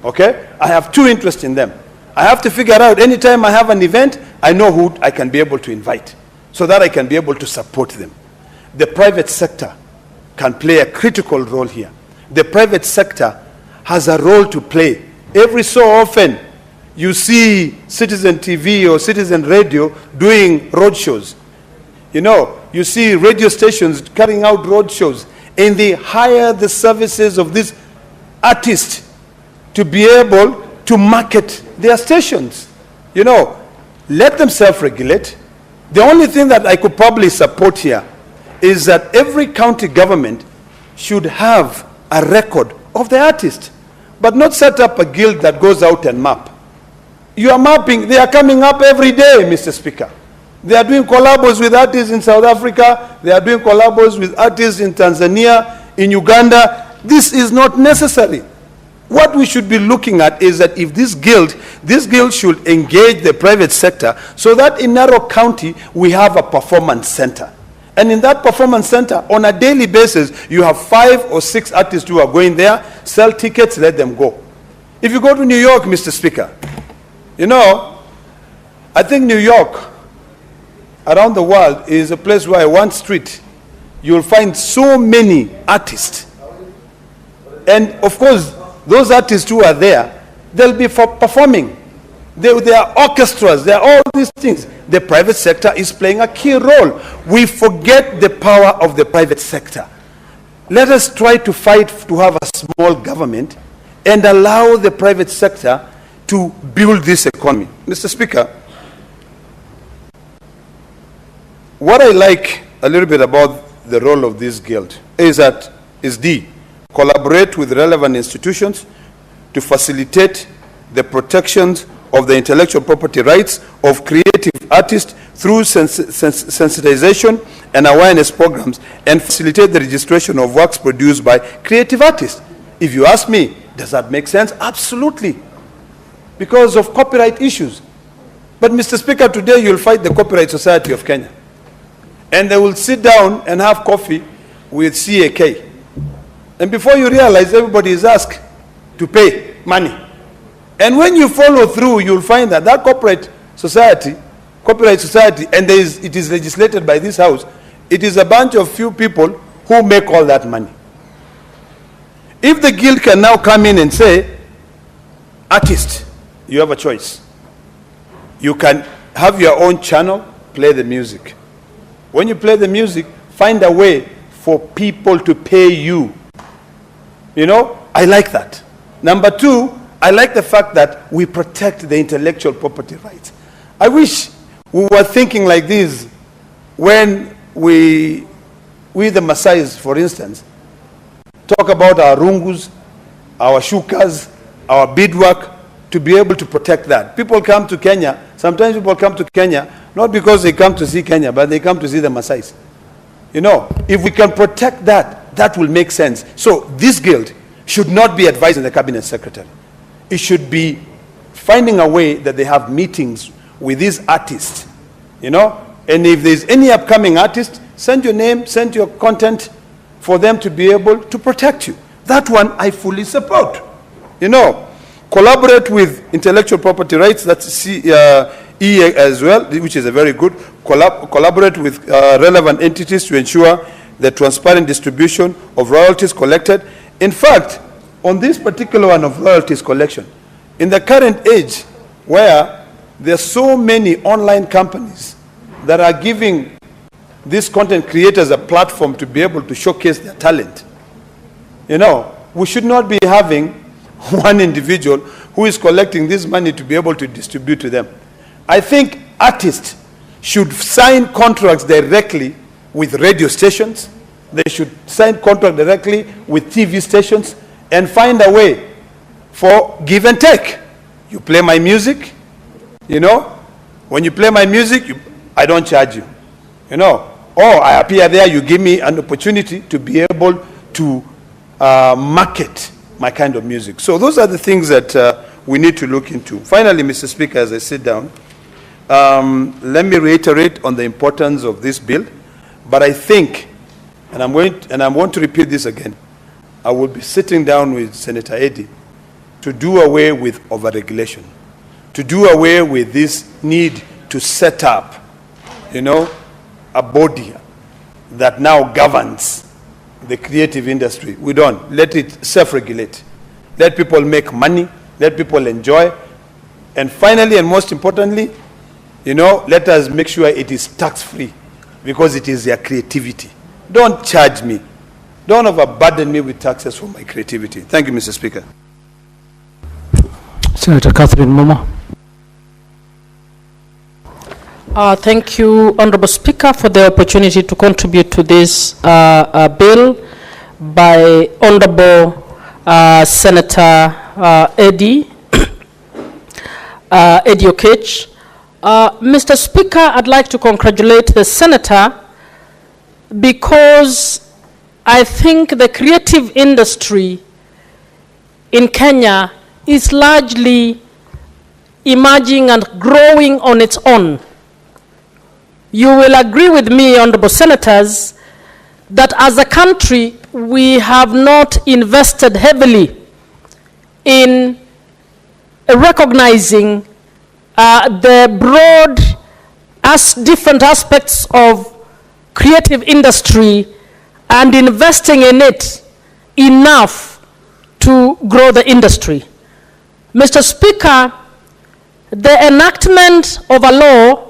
Okay? I have two interests in them. I have to figure out anytime I have an event, I know who I can be able to invite so that I can be able to support them. The private sector can play a critical role here. The private sector has a role to play. Every so often, you see Citizen TV or Citizen Radio doing road shows. You know, you see radio stations carrying out road shows, and they hire the services of these artists to be able to market their stations. You know, let them self-regulate. The only thing that I could probably support here is that every county government should have a record of the artist, but not set up a guild that goes out and map. You are mapping, they are coming up every day, Mr. Speaker. They are doing collabos with artists in South Africa, they are doing collabos with artists in Tanzania, in Uganda. This is not necessary. What we should be looking at is that if this guild should engage the private sector so that in Narok County we have a performance center. And in that performance center, on a daily basis, you have 5 or 6 artists who are going there, sell tickets, let them go. If you go to New York, Mr. Speaker, you know, I think New York, around the world, is a place where one street, you'll find so many artists. And of course, those artists who are there, they'll be performing. There are orchestras, there are all these things. The private sector is playing a key role. We forget the power of the private sector. Let us try to fight to have a small government and allow the private sector to build this economy. Mr. Speaker, what I like a little bit about the role of this guild is that collaborate with relevant institutions to facilitate the protections of the intellectual property rights of creative artists through sensitization and awareness programs, and facilitate the registration of works produced by creative artists. If you ask me, does that make sense? Absolutely. Because of copyright issues. But Mr. Speaker, today you'll fight the Copyright Society of Kenya. And they will sit down and have coffee with CAK. And before you realize, everybody is asked to pay money. And when you follow through, you'll find that that copyright society, and it is legislated by this house, it is a bunch of few people who make all that money. If the guild can now come in and say, artist, you have a choice. You can have your own channel, play the music. When you play the music, find a way for people to pay you. You know, I like that. Number two, I like the fact that we protect the intellectual property rights. I wish we were thinking like this when we the Maasais, for instance, talk about our rungus, our shukas, our beadwork, to be able to protect that. People come to Kenya, sometimes people come to Kenya, not because they come to see Kenya, but they come to see the Maasais. You know, if we can protect that, that will make sense. So this guild should not be advising the cabinet secretary. It should be finding a way that they have meetings with these artists, you know, and if there's any upcoming artist, send your name, send your content for them to be able to protect you. That one I fully support. You know, collaborate with intellectual property rights, that's E as well, which is a very good. Collaborate with relevant entities to ensure the transparent distribution of royalties collected. In fact, on this particular one of royalties collection, in the current age where there are so many online companies that are giving these content creators a platform to be able to showcase their talent, you know, we should not be having one individual who is collecting this money to be able to distribute to them. I think artists should sign contracts directly with radio stations. They should sign contracts directly with TV stations and find a way for give and take. You play my music, you know, when you play my music, I don't charge you, you know, or I appear there, you give me an opportunity to be able to market my kind of music. So those are the things that we need to look into. Finally, Mr. Speaker, as I sit down, let me reiterate on the importance of this bill, but I think, and I want to repeat this again, I will be sitting down with Senator Eddy to do away with overregulation, to do away with this need to set up, you know, a body that now governs the creative industry. We don't. Let it self-regulate. Let people make money. Let people enjoy. And finally, and most importantly, you know, let us make sure it is tax-free because it is their creativity. Don't charge me. Don't overburden me with taxes for my creativity. Thank you, Mr. Speaker. Senator Catherine Moma. Thank you, Honorable Speaker, for the opportunity to contribute to this bill by Honorable Senator Eddy Okech. Mr. Speaker, I'd like to congratulate the Senator because I think the creative industry in Kenya is largely emerging and growing on its own. You will agree with me, Honorable Senators, that as a country, we have not invested heavily in recognizing the broad different aspects of creative industry and investing in it enough to grow the industry. Mr. Speaker, the enactment of a law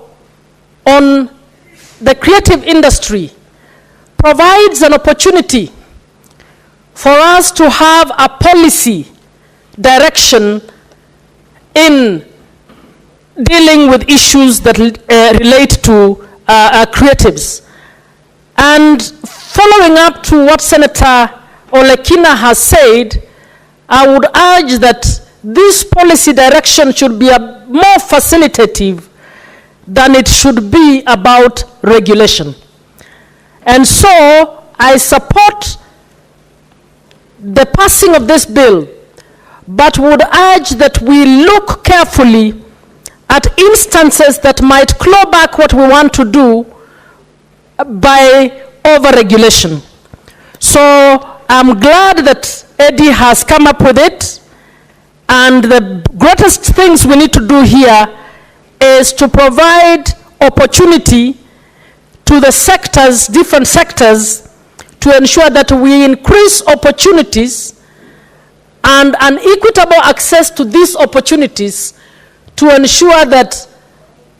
on the creative industry provides an opportunity for us to have a policy direction in dealing with issues that relate to creatives. And following up to what Senator Olekina has said, I would urge that this policy direction should be more facilitative than it should be about regulation. And so I support the passing of this bill, but would urge that we look carefully at instances that might claw back what we want to do by over-regulation. So I'm glad that Eddy has come up with it, and the greatest things we need to do here is to provide opportunity to the sectors, different sectors, to ensure that we increase opportunities and an equitable access to these opportunities to ensure that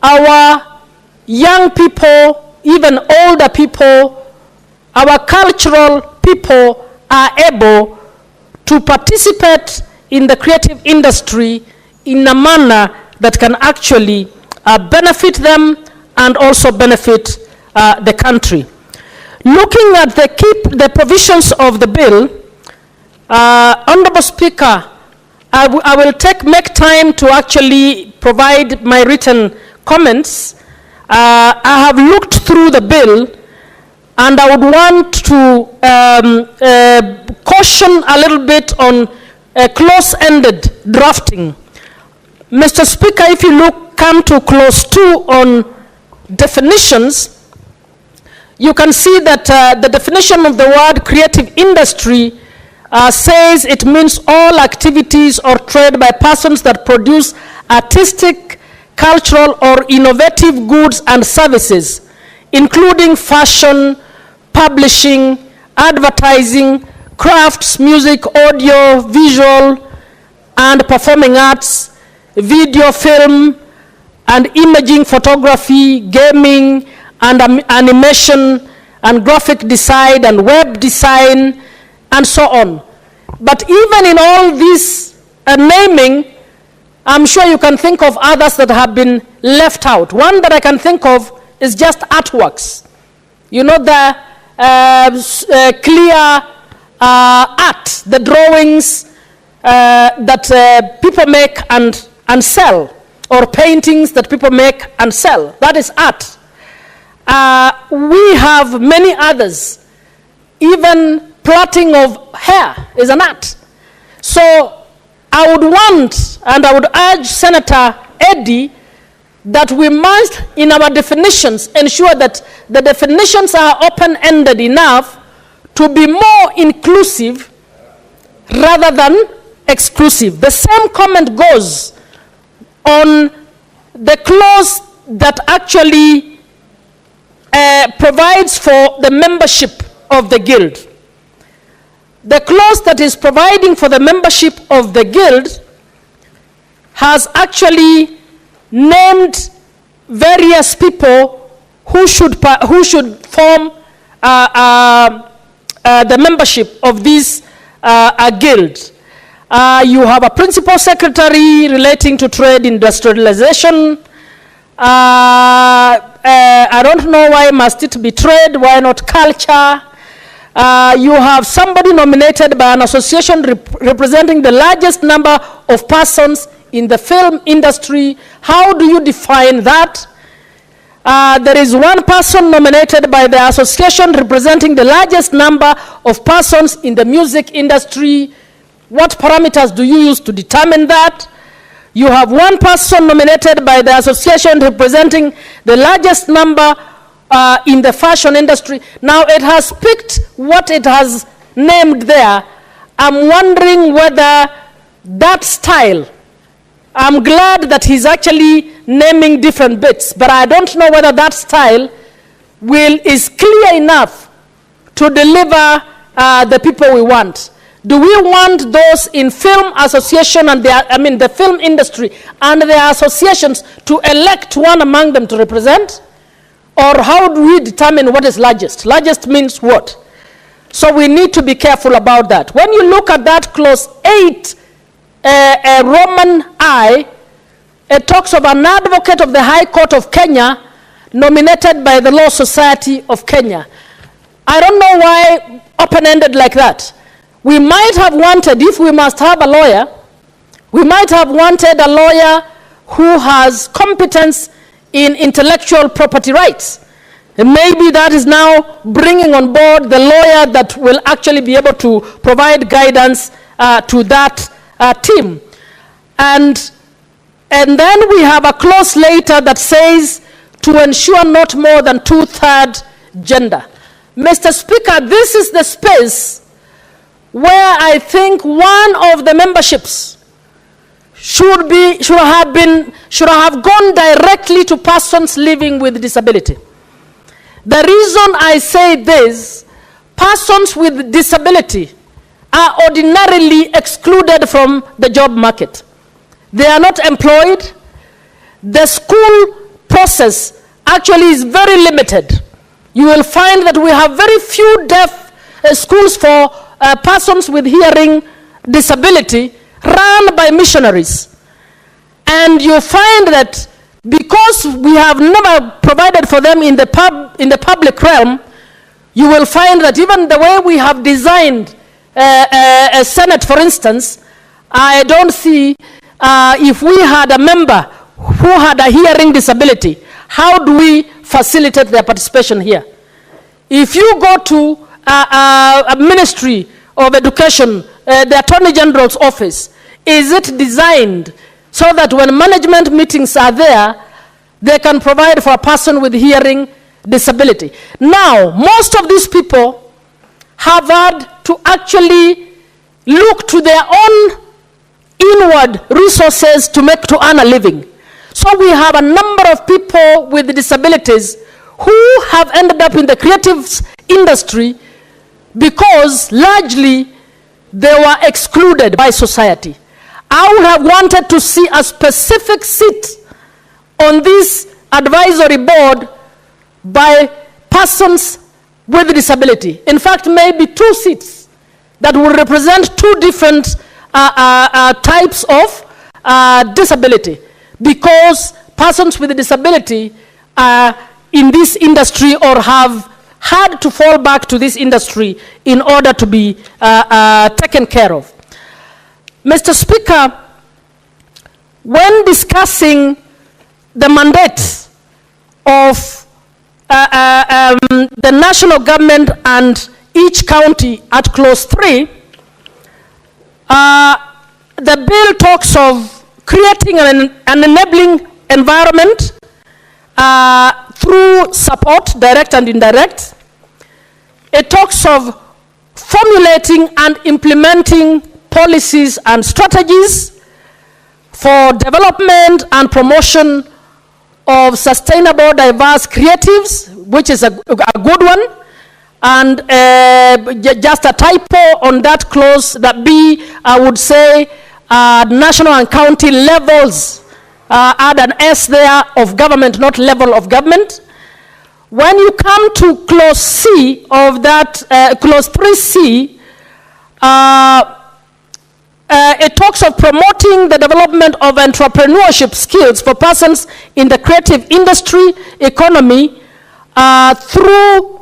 our young people, even older people, our cultural people are able to participate in the creative industry in a manner that can actually benefit them and also benefit the country. Looking at the provisions of the bill, Honorable Speaker, I will make time to actually provide my written comments. I have looked through the bill, and I would want to caution a little bit on close-ended drafting. Mr. Speaker, if you come to clause 2 on definitions, you can see that the definition of the word creative industry says it means all activities or trade by persons that produce artistic, cultural, or innovative goods and services, including fashion, publishing, advertising, crafts, music, audio, visual, and performing arts, video, film, and imaging, photography, gaming, and animation, and graphic design, and web design, and so on. But even in all this naming, I'm sure you can think of others that have been left out. One that I can think of is just artworks. You know, the clear art, the drawings that people make and sell, or paintings that people make and sell. That is art. We have many others. Even plaiting of hair is an art. So I would want, and I would urge Senator Eddy, that we must, in our definitions, ensure that the definitions are open-ended enough to be more inclusive rather than exclusive. The same comment goes on the clause that actually provides for the membership of the guild. The clause that is providing for the membership of the guild has actually named various people who should form the membership of this guild. You have a principal secretary relating to trade industrialization. I don't know why must it be trade, why not culture? You have somebody nominated by an association representing the largest number of persons in the film industry. How do you define that? There is one person nominated by the association representing the largest number of persons in the music industry. What parameters do you use to determine that? You have one person nominated by the association representing the largest number in the fashion industry. Now it has picked what it has named there. I'm wondering whether that style, I'm glad that he's actually naming different bits, but I don't know whether that style is clear enough to deliver the people we want. Do we want those in film association and the film industry and their associations to elect one among them to represent? Or how do we determine what is largest? Largest means what? So we need to be careful about that. When you look at that clause 8, Roman I, it talks of an advocate of the High Court of Kenya nominated by the Law Society of Kenya. I don't know why open-ended like that. We might have wanted, if we must have a lawyer, we might have wanted a lawyer who has competence in intellectual property rights. And maybe that is now bringing on board the lawyer that will actually be able to provide guidance to that team. And then we have a clause later that says to ensure not more than 2/3 gender. Mr. Speaker, this is the space where I think one of the memberships should have gone directly to persons living with disability. The reason I say this, persons with disability are ordinarily excluded from the job market. They are not employed. The school process actually is very limited. You will find that we have very few deaf schools for persons with hearing disability run by missionaries. And you find that because we have never provided for them in the public realm, you will find that even the way we have designed a Senate, for instance, I don't see if we had a member who had a hearing disability, how do we facilitate their participation here? If you go to a Ministry of Education, the Attorney General's office, is it designed so that when management meetings are there, they can provide for a person with hearing disability? Now, most of these people have had to actually look to their own inward resources to earn a living. So we have a number of people with disabilities who have ended up in the creative industry because largely they were excluded by society. I would have wanted to see a specific seat on this advisory board by persons with disability. In fact, maybe 2 seats that will represent 2 different types of disability, because persons with disability are in this industry or have had to fall back to this industry in order to be taken care of. Mr. Speaker, when discussing the mandate of the national government and each county at clause 3, the bill talks of creating an enabling environment through support, direct and indirect. It talks of formulating and implementing policies and strategies for development and promotion of sustainable, diverse creatives, which is a good one. And just a typo on that clause, that B, I would say national and county levels, add an S there of government, not level of government. When you come to clause C of that, clause 3C, it talks of promoting the development of entrepreneurship skills for persons in the creative industry economy through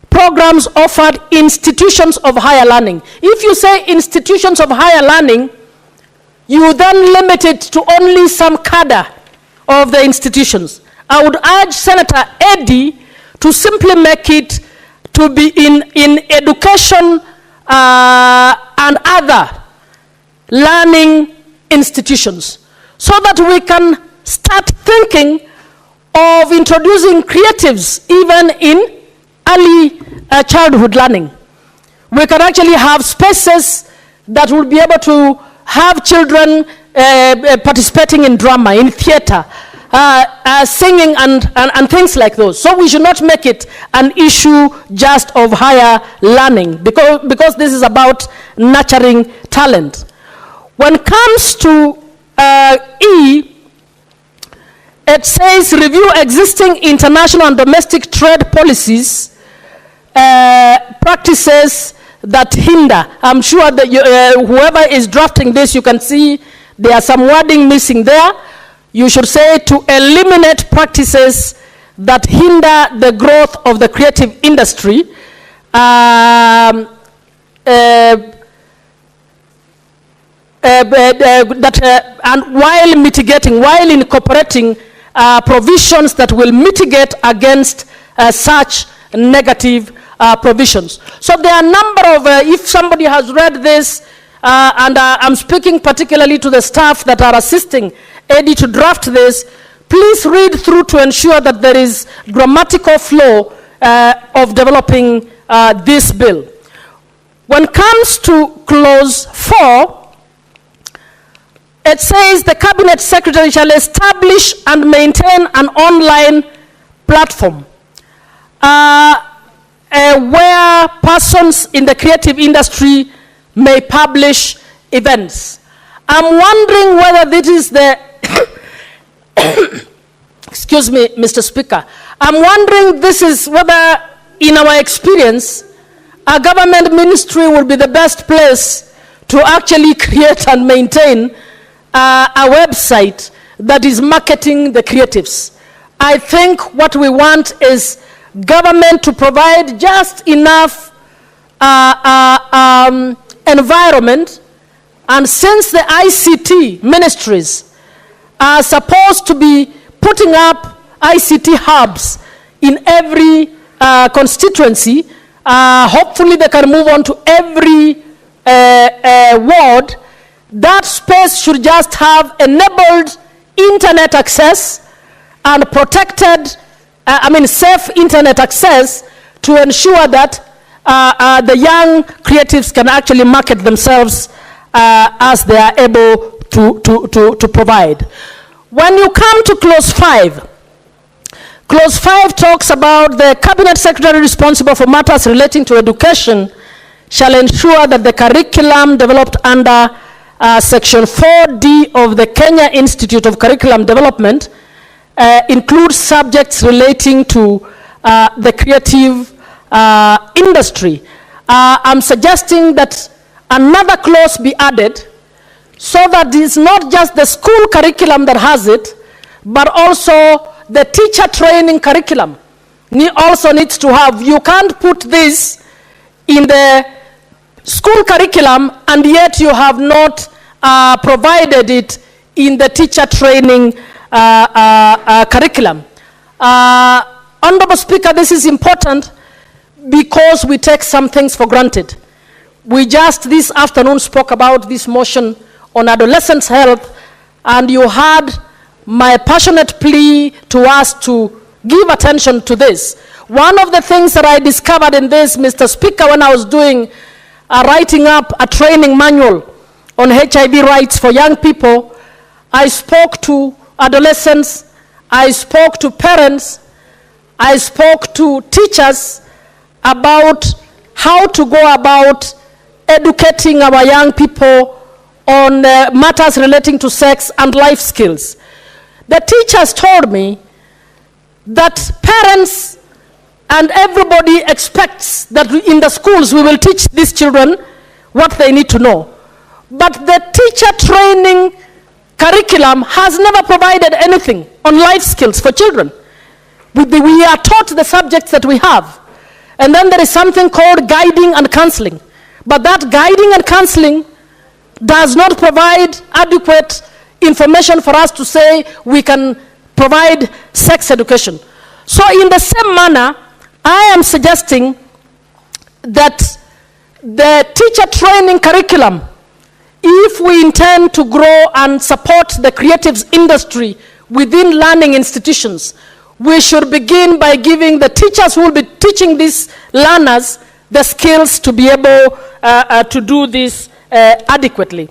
programs offered institutions of higher learning. If you say institutions of higher learning, you then limit it to only some cadre of the institutions. I would urge Senator Eddy to simply make it to be in education and other learning institutions, so that we can start thinking of introducing creatives even in early childhood learning. We can actually have spaces that will be able to have children participating in drama, in theater, singing and things like those. So we should not make it an issue just of higher learning, because this is about nurturing talent. When it comes to E, it says review existing international and domestic trade policies, practices that hinder. I'm sure that whoever is drafting this, you can see there are some wording missing there. You should say to eliminate practices that hinder the growth of the creative industry, and while incorporating provisions that will mitigate against such negative provisions. So there are a number of, if somebody has read this, and I'm speaking particularly to the staff that are assisting Eddie to draft this, please read through to ensure that there is grammatical flow of developing this bill. When it comes to clause 4, it says the Cabinet Secretary shall establish and maintain an online platform where persons in the creative industry may publish events. I'm wondering whether this is the, excuse me, Mr. Speaker, I'm wondering this is whether, in our experience, a government ministry will be the best place to actually create and maintain a website that is marketing the creatives. I think what we want is government to provide just enough environment, and since the ICT ministries are supposed to be putting up ICT hubs in every constituency, hopefully they can move on to every ward. That space should just have enabled internet access and protected, safe internet access to ensure that the young creatives can actually market themselves as they are able to provide. When you come to clause 5, clause 5 talks about the cabinet secretary responsible for matters relating to education shall ensure that the curriculum developed under section 4D of the Kenya Institute of Curriculum Development includes subjects relating to the creative industry. I'm suggesting that another clause be added so that it's not just the school curriculum that has it, but also the teacher training curriculum also needs to have. You can't put this in the school curriculum and yet you have not provided it in the teacher training curriculum. Honorable Speaker, this is important because we take some things for granted. We just this afternoon spoke about this motion on adolescents' health, and you had my passionate plea to us to give attention to this. One of the things that I discovered in this, Mr. Speaker, when I was doing writing up a training manual on HIV rights for young people, I spoke to adolescents, I spoke to parents, I spoke to teachers about how to go about educating our young people on matters relating to sex and life skills. The teachers told me that parents and everybody expects that in the schools we will teach these children what they need to know. But the teacher training curriculum has never provided anything on life skills for children. We are taught the subjects that we have. And then there is something called guiding and counseling. But that guiding and counseling does not provide adequate information for us to say we can provide sex education. So in the same manner, I am suggesting that the teacher training curriculum, if we intend to grow and support the creatives industry within learning institutions, we should begin by giving the teachers who will be teaching these learners the skills to be able to do this adequately.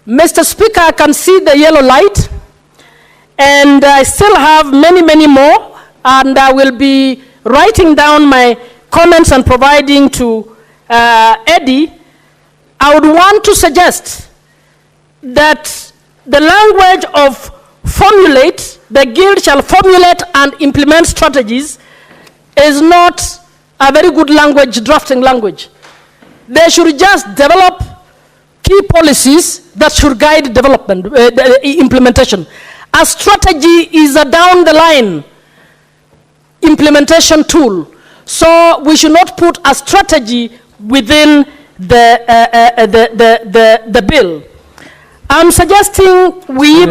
Mr. Speaker, I can see the yellow light, and I still have many, many more, and I will be writing down my comments and providing to Eddie. I would want to suggest that the language of formulate, the guild shall formulate and implement strategies, is not a very good language, drafting language. They should just develop key policies that should guide development, implementation. A strategy is a down the line implementation tool. So we should not put a strategy within the bill. I'm suggesting we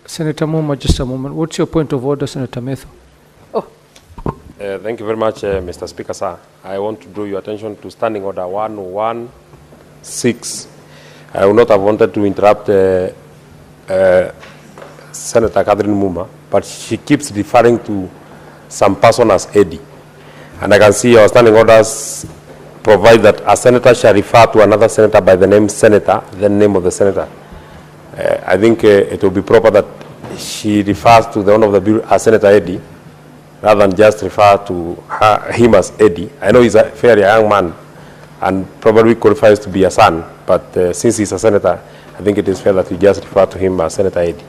Senator Muma, just a moment. What's your point of order, Senator Metho? Thank you very much, Mr. Speaker, sir. I want to draw your attention to Standing Order 116. I would not have wanted to interrupt Senator Catherine Muma, but she keeps referring to some person as Eddie. And I can see our standing orders provide that a senator shall refer to another senator by the name senator, the name of the senator. I think it will be proper that she refers to the owner of the bill as Senator Eddie, rather than just refer to him as Eddie. I know he's a fairly young man and probably qualifies to be a son, but since he's a senator, I think it is fair that we just refer to him as Senator Eddie.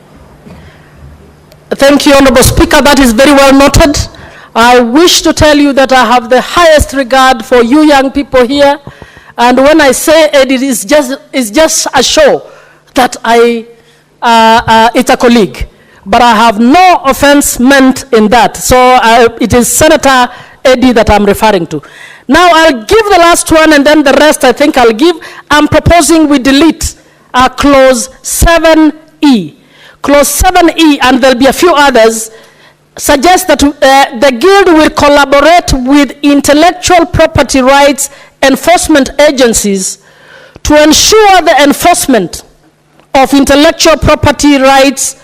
Thank you, Honorable Speaker. That is very well noted. I wish to tell you that I have the highest regard for you young people here. And when I say it is just a show that it's a colleague. But I have no offense meant in that. So it is Senator Eddie that I'm referring to. Now I'll give the last one, and then the rest I think I'll give. I'm proposing we delete clause 7E. Clause 7E, and there'll be a few others, suggests that the Guild will collaborate with intellectual property rights enforcement agencies to ensure the enforcement of intellectual property rights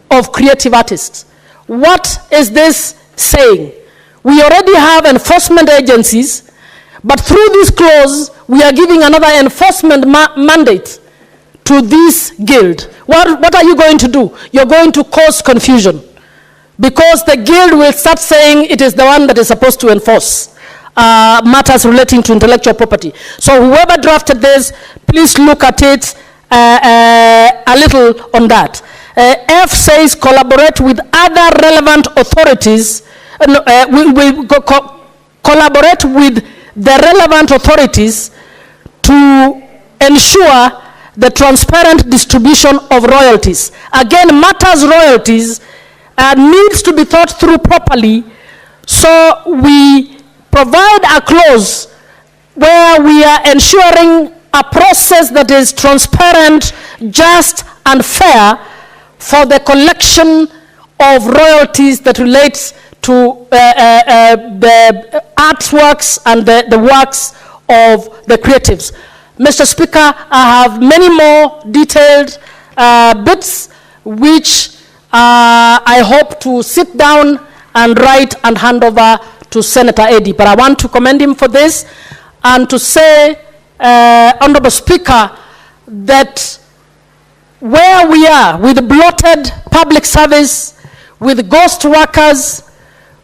of creative artists. What is this saying? We already have enforcement agencies, but through this clause, we are giving another enforcement mandate to this guild. What are you going to do? You're going to cause confusion, because the guild will start saying it is the one that is supposed to enforce matters relating to intellectual property. So whoever drafted this, please look at it a little on that. F says collaborate with other relevant authorities. Collaborate with the relevant authorities to ensure the transparent distribution of royalties. Again, matters royalties needs to be thought through properly, so we provide a clause where we are ensuring a process that is transparent, just, and fair for the collection of royalties that relates to the artworks and the works of the creatives. Mr. Speaker, I have many more detailed bits which I hope to sit down and write and hand over to Senator Eddie. But I want to commend him for this and to say, Honorable Speaker, that where we are with bloated public service, with ghost workers,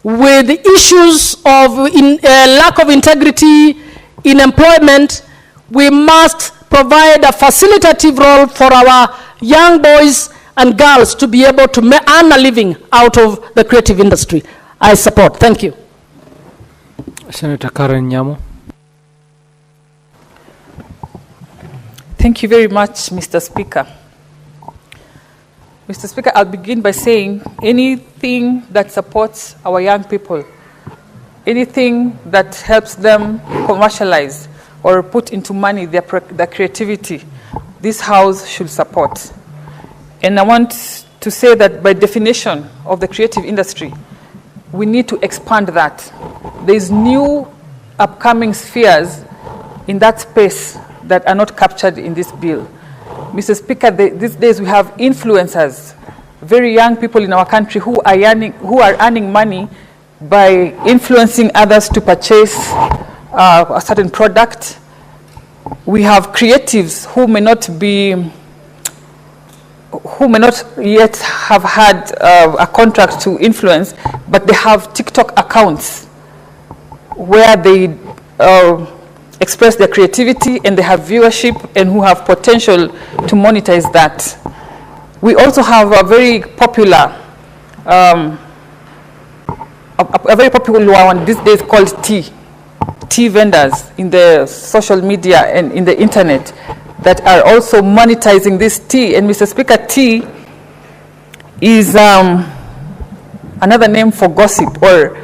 with issues of lack of integrity in employment, we must provide a facilitative role for our young boys and girls to be able to earn a living out of the creative industry. I support. Thank you. Senator Karen Nyamu. Thank you very much, Mr. Speaker. Mr. Speaker, I'll begin by saying anything that supports our young people, anything that helps them commercialize or put into money their creativity, this House should support. And I want to say that by definition of the creative industry, we need to expand that. There's new upcoming spheres in that space that are not captured in this bill. Mr. Speaker, these days we have influencers, very young people in our country who are earning money by influencing others to purchase a certain product. We have creatives who may not yet have had a contract to influence, but they have TikTok accounts where they express their creativity and they have viewership and who have potential to monetize that. We also have a very popular one these days called tea vendors in the social media and in the internet that are also monetizing this tea. And Mr. Speaker, tea is another name for gossip, or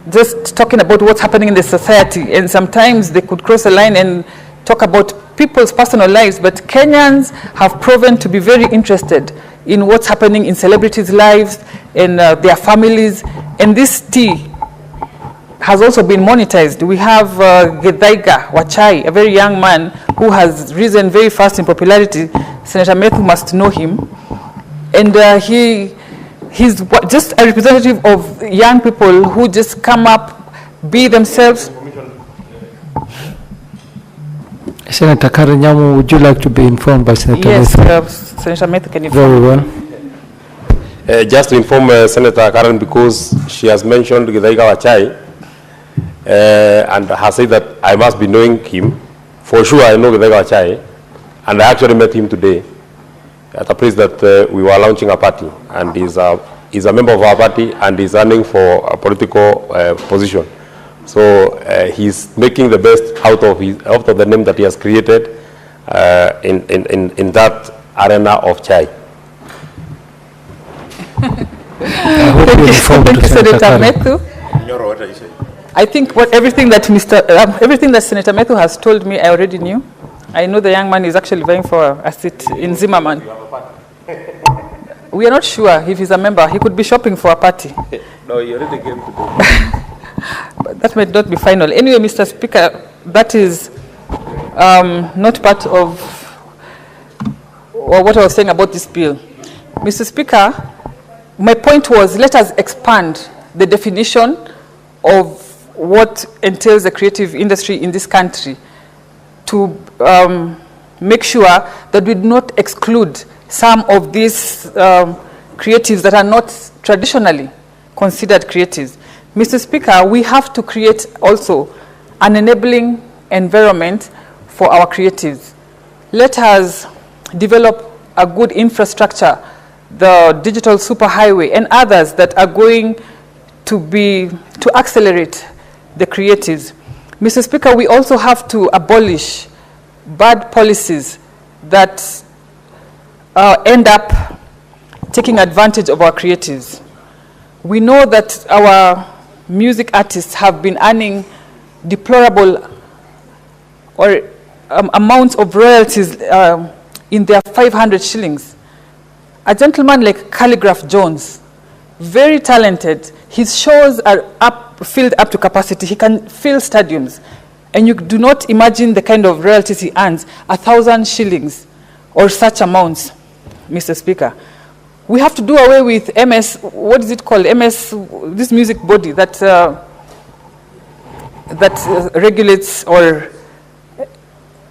just talking about what's happening in the society. And sometimes they could cross a line and talk about people's personal lives, but Kenyans have proven to be very interested in what's happening in celebrities' lives and their families. And this tea has also been monetized. We have Gedaiga Wachai, a very young man who has risen very fast in popularity. Senator Methu must know him. And he's just a representative of young people who just come up, be themselves. Senator Karen Nyamu, would you like to be informed by Senator Methu? Yes, Senator Methu can inform. Very well. Just to inform Senator Karen, because she has mentioned Githaiga Wachai, and has said that I must be knowing him. For sure, I know Githaiga Wachai, and I actually met him today at a place that we were launching a party, and he's a is a member of our party and is running for a political position. So he's making the best out of the name that he has created in that arena of chai. Thank you, Senator Methu. I think everything that Senator Methu has told me, I already knew. I know the young man is actually vying for a seat in Zimmerman. We are not sure if he's a member. He could be shopping for a party. No, he already came to do. But that might not be final. Anyway, Mr. Speaker, that is not part of what I was saying about this bill. Mr. Speaker, my point was, let us expand the definition of what entails the creative industry in this country to make sure that we do not exclude some of these creatives that are not traditionally considered creatives. Mr. Speaker, we have to create also an enabling environment for our creatives. Let us develop a good infrastructure, the digital superhighway and others that are going to accelerate the creatives. Mr. Speaker, we also have to abolish bad policies that end up taking advantage of our creatives. We know that our music artists have been earning deplorable or amounts of royalties in their 500 shillings. A gentleman like Calligraph Jones, very talented, his shows are filled up to capacity. He can fill stadiums. And you do not imagine the kind of royalties he earns, 1,000 shillings or such amounts, Mr. Speaker. We have to do away with MS, what is it called? MS, this music body that regulates, or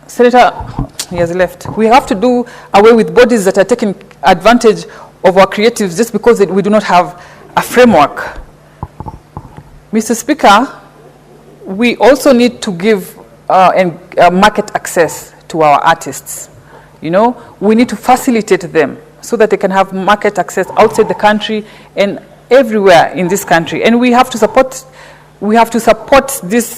Senator, he has left. We have to do away with bodies that are taking advantage of our creatives just because we do not have a framework. Mr. Speaker, we also need to give market access to our artists. You know, we need to facilitate them so that they can have market access outside the country and everywhere in this country. And we have to support this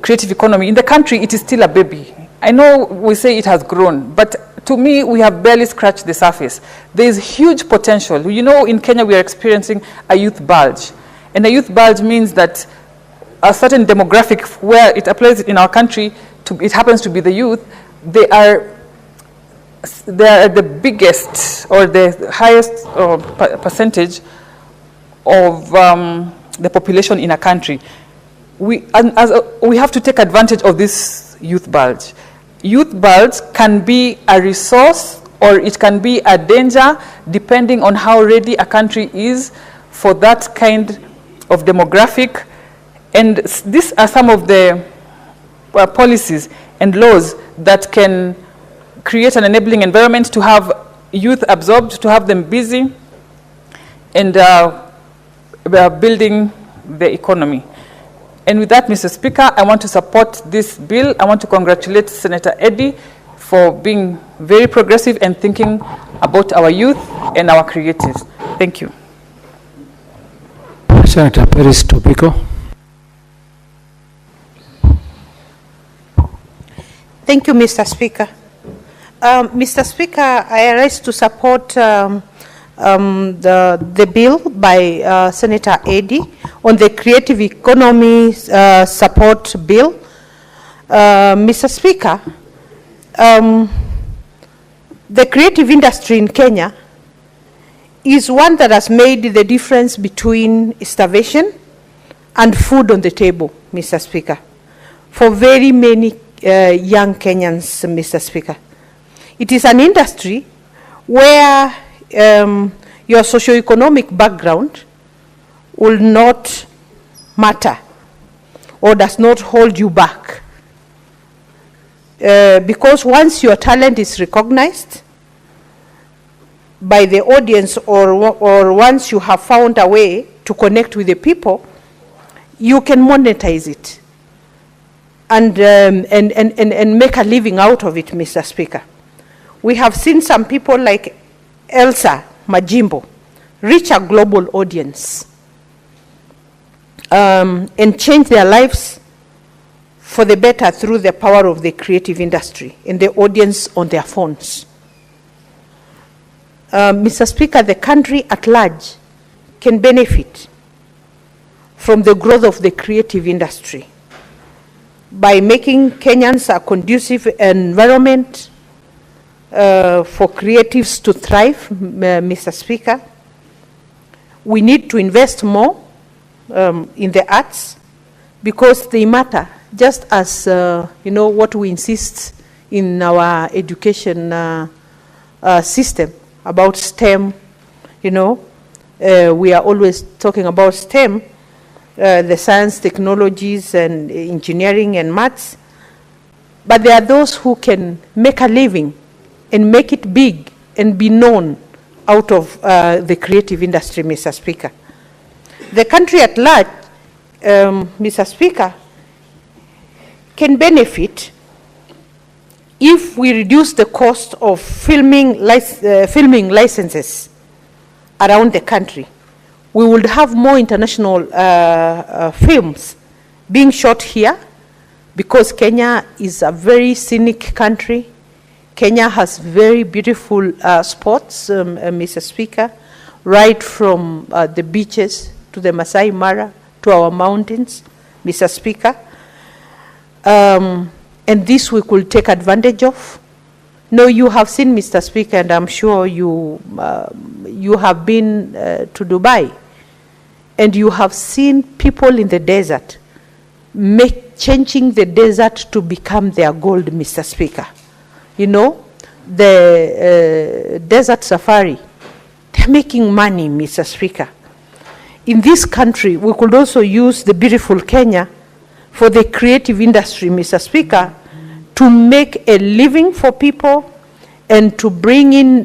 creative economy. In the country, it is still a baby. I know we say it has grown, but to me, we have barely scratched the surface. There is huge potential. You know, in Kenya, we are experiencing a youth bulge. And a youth bulge means that a certain demographic where it applies in our country, it happens to be the youth, they are the biggest or the highest percentage of the population in a country. We have to take advantage of this youth bulge. Youth bulge can be a resource or it can be a danger depending on how ready a country is for that kind of demographic. And these are some of the policies and laws that can create an enabling environment to have youth absorbed, to have them busy, and building the economy. And with that, Mr. Speaker, I want to support this bill. I want to congratulate Senator Eddy for being very progressive and thinking about our youth and our creatives. Thank you. Senator Peris Tobiko. Thank you, Mr. Speaker. Mr. Speaker, I rise to support the bill by Senator Eddy on the creative economy support bill. Mr. Speaker, the creative industry in Kenya is one that has made the difference between starvation and food on the table, Mr. Speaker, for very many young Kenyans, Mr. Speaker. It is an industry where your socioeconomic background will not matter or does not hold you back. Because once your talent is recognized by the audience or once you have found a way to connect with the people, you can monetize it and make a living out of it, Mr. Speaker. We have seen some people like Elsa Majimbo reach a global audience, and change their lives for the better through the power of the creative industry and the audience on their phones. Mr. Speaker, the country at large can benefit from the growth of the creative industry by making Kenyans a conducive environment for creatives to thrive. Mr. Speaker, we need to invest more in the arts because they matter, just as what we insist in our education system about STEM. We are always talking about STEM, the science, technologies, and engineering and maths. But there are those who can make a living and make it big and be known out of the creative industry, Mr. Speaker. The country at large, Mr. Speaker, can benefit if we reduce the cost of filming licenses around the country. We would have more international films being shot here because Kenya is a very scenic country. Kenya has very beautiful spots, Mr. Speaker, right from the beaches to the Masai Mara to our mountains, Mr. Speaker. And this we could take advantage of. No, you have seen, Mr. Speaker, and I'm sure you have been to Dubai, and you have seen people in the desert changing the desert to become their gold, Mr. Speaker. The desert safari, they're making money, Mr. Speaker. In this country, we could also use the beautiful Kenya for the creative industry, Mr. Speaker, to make a living for people and to bring in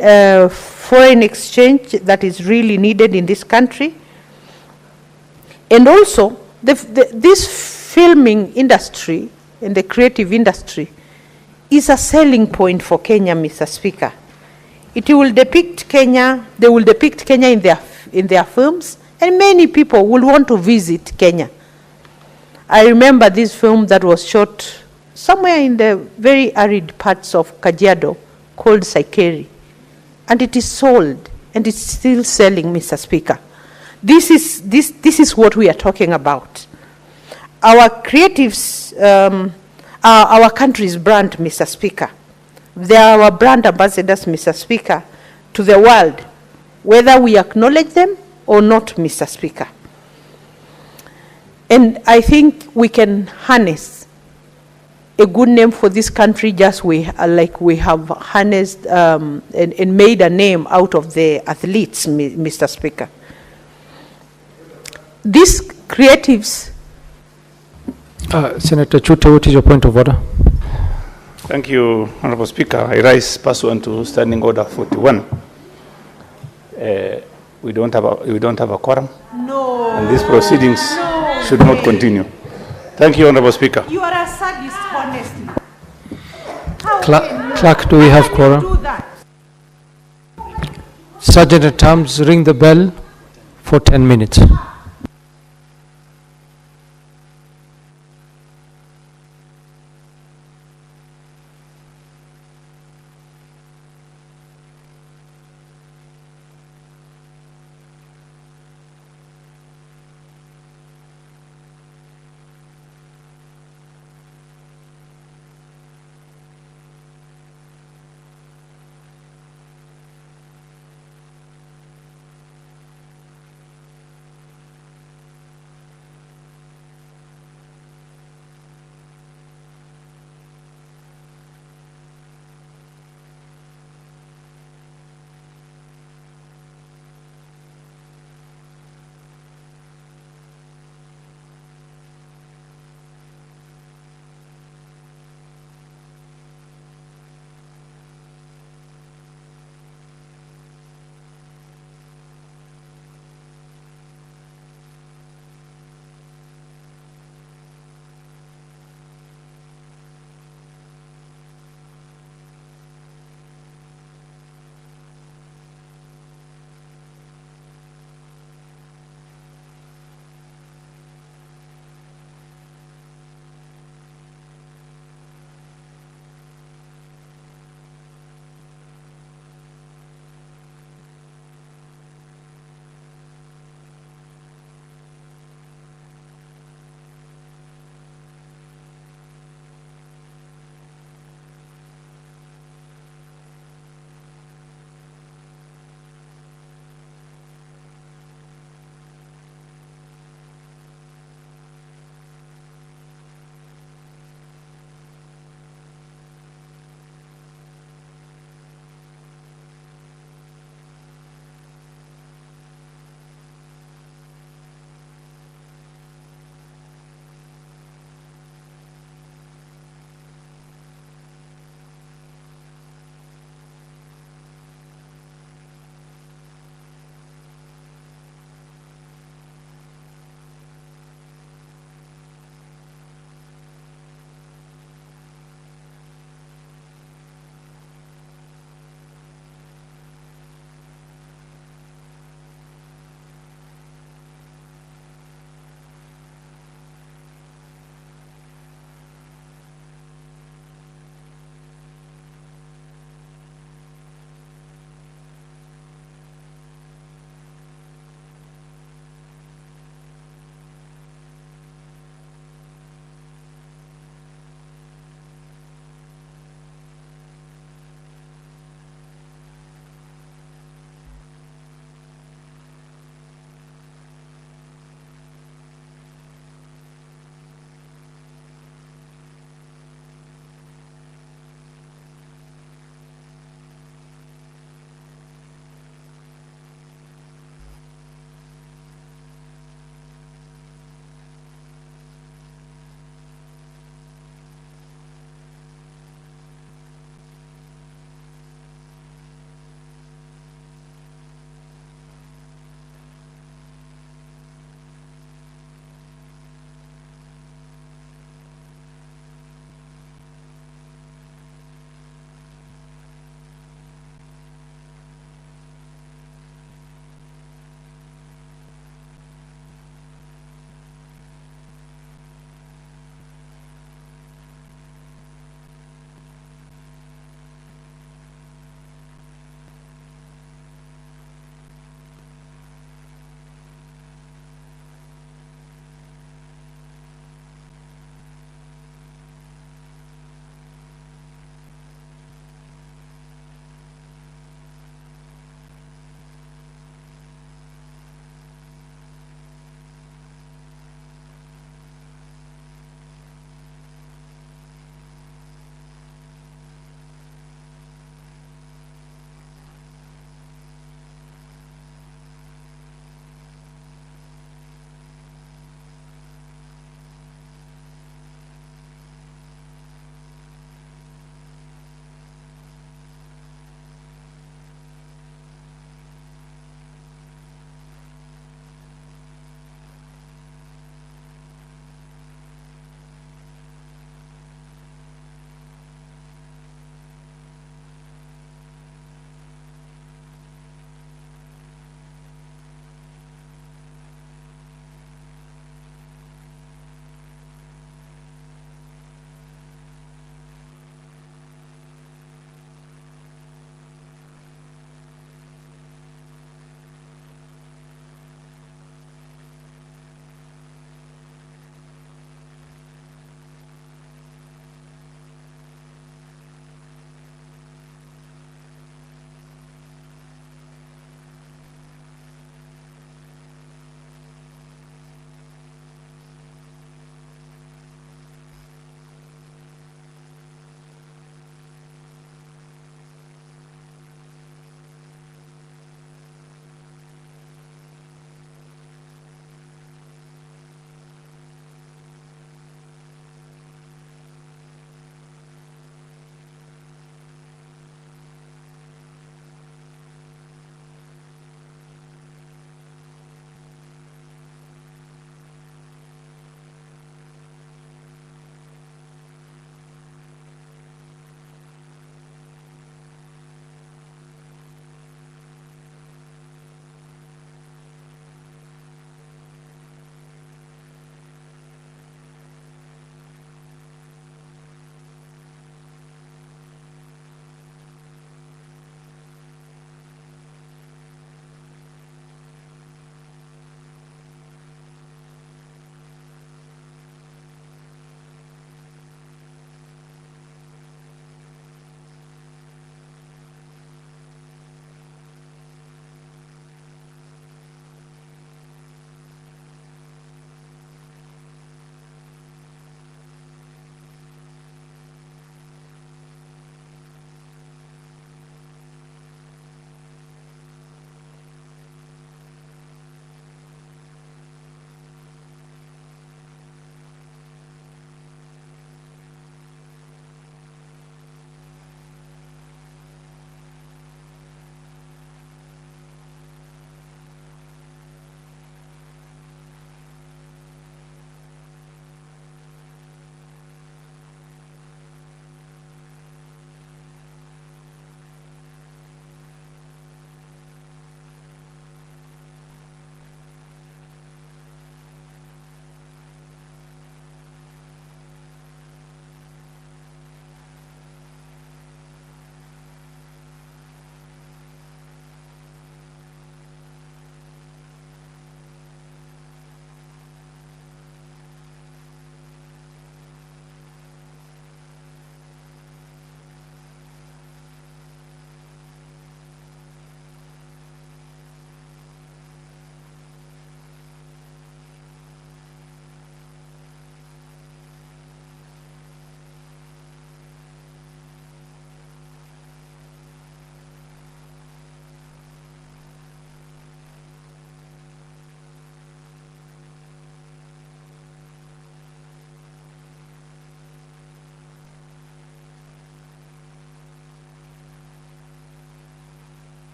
foreign exchange that is really needed in this country. And also, this filming industry and the creative industry is a selling point for Kenya, Mr. Speaker. It will depict Kenya, they will depict Kenya in their films, and many people will want to visit Kenya. I remember this film that was shot somewhere in the very arid parts of Kajiado called Saikeri, and it is sold, and it's still selling, Mr. Speaker. This is what we are talking about. Our creatives, our country's brand, Mr. Speaker. They are our brand ambassadors, Mr. Speaker, to the world, whether we acknowledge them or not, Mr. Speaker. And I think we can harness a good name for this country just like we have harnessed and made a name out of the athletes, Mr. Speaker. These creatives... Senator Chute, what is your point of order? Thank you, Honorable Speaker. I rise pursuant to Standing Order 41. We don't have a quorum. No. And these proceedings should not continue. Thank you, Honorable Speaker. You are a sadist, honestly. Clerk, do we have quorum? Do that? Sergeant at Arms, ring the bell for 10 minutes.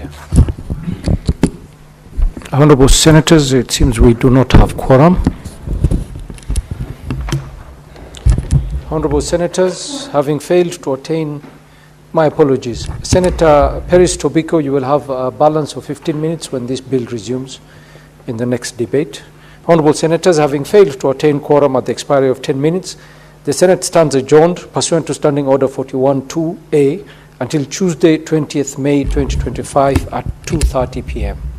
Yeah. Honorable Senators, it seems we do not have quorum. Honorable Senators, having failed to attain, my apologies. Senator Peris Tobiko, you will have a balance of 15 minutes when this bill resumes in the next debate. Honorable Senators, having failed to attain quorum at the expiry of 10 minutes, the Senate stands adjourned pursuant to Standing Order 41-2A until Tuesday, 20th May 2025 at 2:30 p.m.